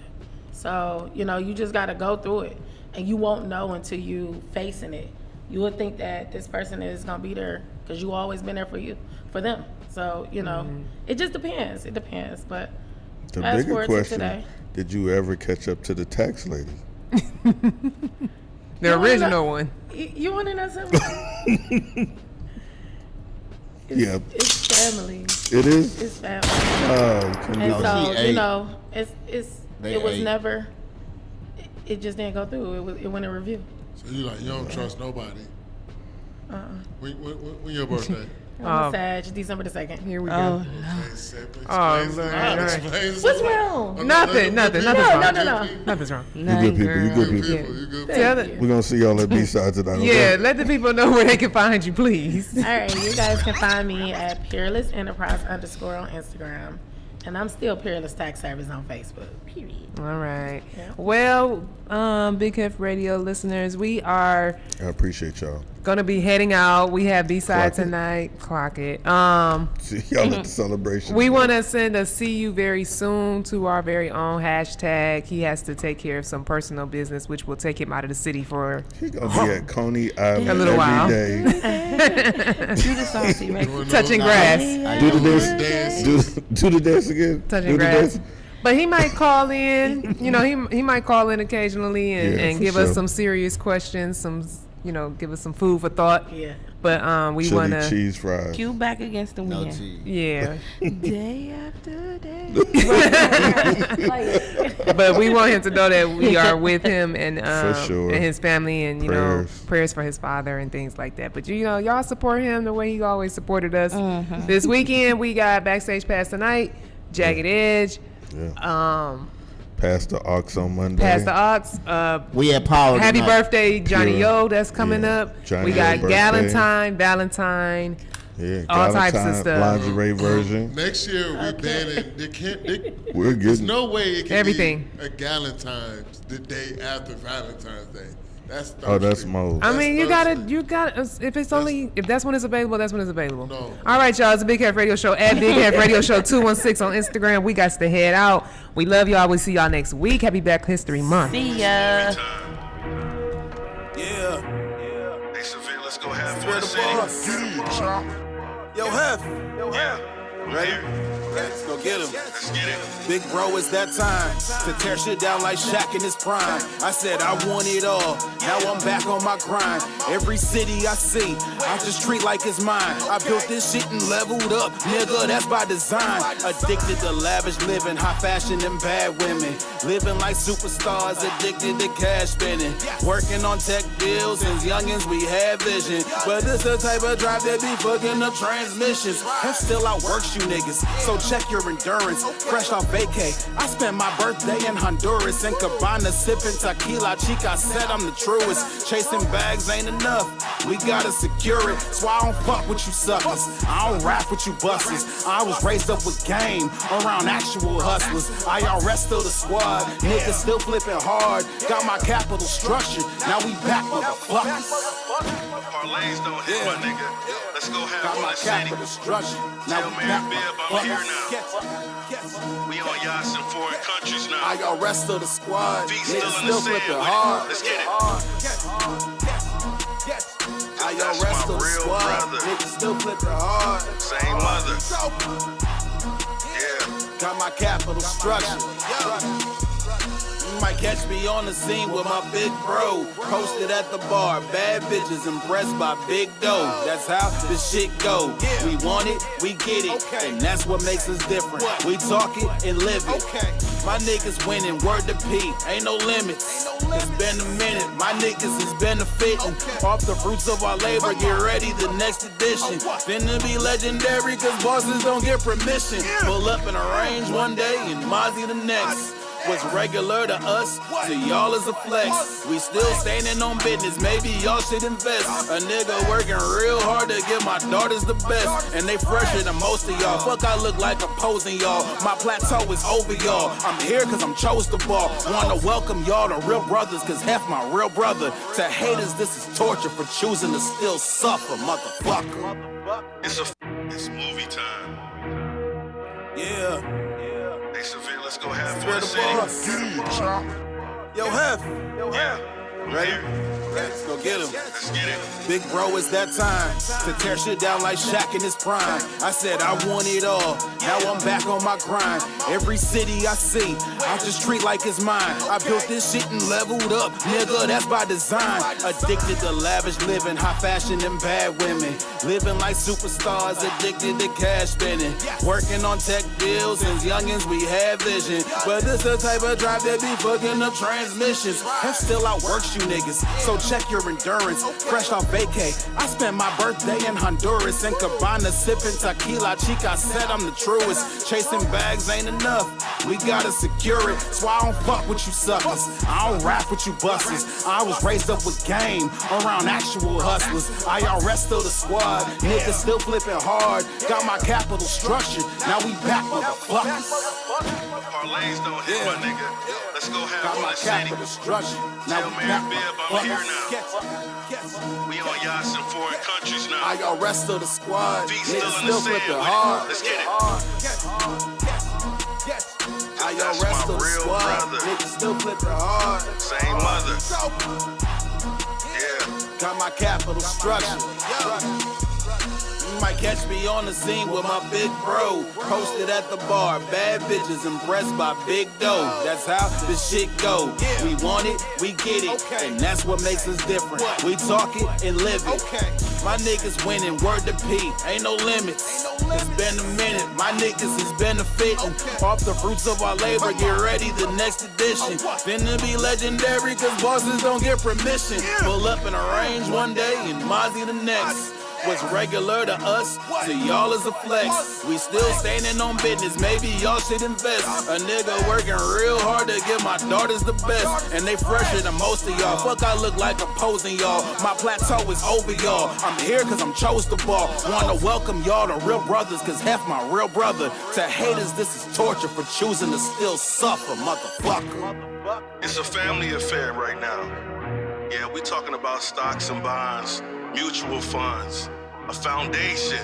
So you just got to go through it, and you won't know until you facing it. You would think that this person is gonna be there because you always been there for them. So it just depends. It depends. But The fast bigger forward to question: today. did you ever catch up to the tax lady? The original one. You want to know something? Yeah. It's family. It is? It's family. Oh, And so, They it was ate. never, it just didn't go through. It went in review. So you don't trust nobody. When your birthday? I'm a Sag, December the 2nd. Here we go. Oh, What's wrong? Nothing. Nothing's wrong. No. Nothing's wrong. You good people. You good people. Tell the- We're gonna see y'all at B-Sides tonight. Yeah, let the people know where they can find you, please. All right, you guys can find me at Peerless Enterprise _ on Instagram. And I'm still Peerless Tax Service on Facebook. Period. All right. Well, Big Heff Radio listeners, we are I appreciate y'all. gonna be heading out. We have B-side Clock it. tonight. Clock it. See y'all at the celebration. We want to send a see you very soon to our very own hashtag. He has to take care of some personal business, which will take him out of the city for He gonna be at Coney Island a little while. every day. Do the saucy, right? Touching grass. Do the dance. Do the dance again. Touching Do the grass. dance. But he might call in. He might call in occasionally and, Yeah, and for give us sure. some serious questions. Give us some food for thought. Yeah. But we Chili want to cheese fries. Cue back against the wind. Yeah. Day after day. But we want him to know that we are with him and For sure. and his family and Prayers. prayers for his father and things like that. But y'all support him the way he always supported us. This weekend we got Backstage Pass tonight, Jagged Edge. Yeah. Past the Ox on Monday. Past the Ox. We at Power Happy tonight. birthday, Johnny Pure. Yo. That's coming Yeah. up. Johnny We got Yo's birthday. Valentine. Yeah, all types of Valentine stuff. lingerie version. Next year we banning. We're There's getting no way it can everything. be a Galentine's the day after Valentine's Day. That's Thursday. Oh, that's Mo's. I mean, you gotta. If that's when it's available, that's when it's available. All right, y'all. It's a Big Heff Radio Show at Big Heff Radio Show 216 on Instagram. We got to head out. We love y'all. We'll see y'all next week. Happy Black History Month. See ya. Yeah. Hey, Seville, let's go have fun, city. Yo, Heff. Yeah. Ready? Let's go get him. Let's get it. Big bro, it's that time to tear shit down like Shaq in his prime. I said I want it all. Now I'm back on my grind. Every city I see, I just treat like it's mine. I built this shit and leveled up, nigga. That's by design. Addicted to lavish living, high fashion and bad women. Living like superstars, addicted to cash spending. Working on tech deals, since youngins we had vision. But this the type of drive that be fucking the transmissions. And still outworks you niggas, so check your endurance. Fresh off vacay, I spent my birthday in Honduras. In Cabana sipping tequila, chica said I'm the truest. Chasing bags ain't enough, we gotta secure it. So I don't fuck with you suckers, I don't rap with you busters. I was raised up with game, around actual hustlers. IRS still the squad, niggas still flipping hard. Got my capital structured, now we back with the fuckers. Parlays don't hit, my nigga. Let's go have Got fun, my city. capital structured, now Tell we Mary back Bibb with I'm the here now. We on yachts in foreign countries now. IRS still the squad, Feet still niggas in the still sand flipping with it. hard. Let's get it. IRS still the real squad, brother. niggas still flipping hard. Same mother. Got my capital structured. You might might catch me on the scene with my big bro. Posted at the bar, bad bitches impressed by big dough. That's how this shit go. We want it, we get it, and that's what makes us different. We talk it and live it. My niggas winning, word to P, ain't no limits. It's been a minute, my niggas is benefiting off the fruits of our labor. Get ready, the next edition finna be legendary, cause bosses don't get permission. Pull up in a range one day and Mozzie the next. What's regular to us, to y'all is a flex. We still standing on business, maybe y'all should invest. A nigga working real hard to give my daughters the best, and they fresher than most of y'all. Fuck, I look like opposing y'all. My plateau is over y'all. I'm here cause I'm chose to ball. Wanna welcome y'all to real brothers, cause Heff my real brother. To haters, this is torture for choosing to still suffer, motherfucker. It's movie time. Yeah. Hey, Seville, let's go have Spirit fun. the boss. Yo, Heff. Yeah. Ready? Let's go get him. Let's get it. Big bro, it's that time to tear shit down like Shaq in his prime. I said I want it all. Now I'm back on my grind. Every city I see, I just treat like it's mine. I built this shit and leveled up, nigga, that's by design. Addicted to lavish living, high fashion and bad women. Living like superstars, addicted to cash spending. Working on tech deals, since youngins we had vision. But this the type of drive that be fucking the transmissions. And still outworks you niggas, so check your endurance. Fresh off vacay, I spent my birthday in Honduras. In Cabana sipping tequila, chica said I'm the truest. Chasing bags ain't enough, we gotta secure it. So I don't fuck with you suckers, I don't rap with you busters. I was raised up with game, around actual hustlers. IRS still the squad, niggas still flipping hard. Got my capital structured, now we back motherfuckers. Parlays don't hit, my nigga. Let's go have Got fun my in the city. capital structured, now Tell we Mary back Bibb I'm here now. motherfuckers. We on yachts in foreign countries now. IRS still the squad, Feet niggas still in the still sand flipping with it. hard. Let's get it. IRS That's still my the real squad, brother. niggas still flipping hard. Same mother. Yeah. Got my capital structured. You might catch me on the scene with my big bro. Posted at the bar, bad bitches impressed by big dough. That's how this shit go. We want it, we get it, and that's what makes us different. We talk it and live it. My niggas winning, word to P, ain't no limits. It's been a minute, my niggas is benefiting off the fruits of our labor. Get ready, the next edition finna be legendary, cause bosses don't get permission. Pull up in a range one day and Mozzie the next. What's regular to us, to y'all is a flex. We still standing on business, maybe y'all should invest. A nigga working real hard to give my daughters the best, and they fresher than most of y'all. Fuck, I look like opposing y'all. My plateau is over y'all. I'm here cause I'm chose to ball. Wanna welcome y'all to real brothers, cause Heff my real brother. To haters, this is torture for choosing to still suffer, motherfucker. It's a family affair right now. Yeah, we talking about stocks and bonds, mutual funds, a foundation.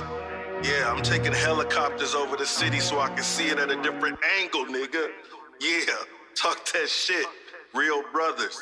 Yeah, I'm taking helicopters over the city so I can see it at a different angle, nigga. Yeah, talk that shit. Real brothers.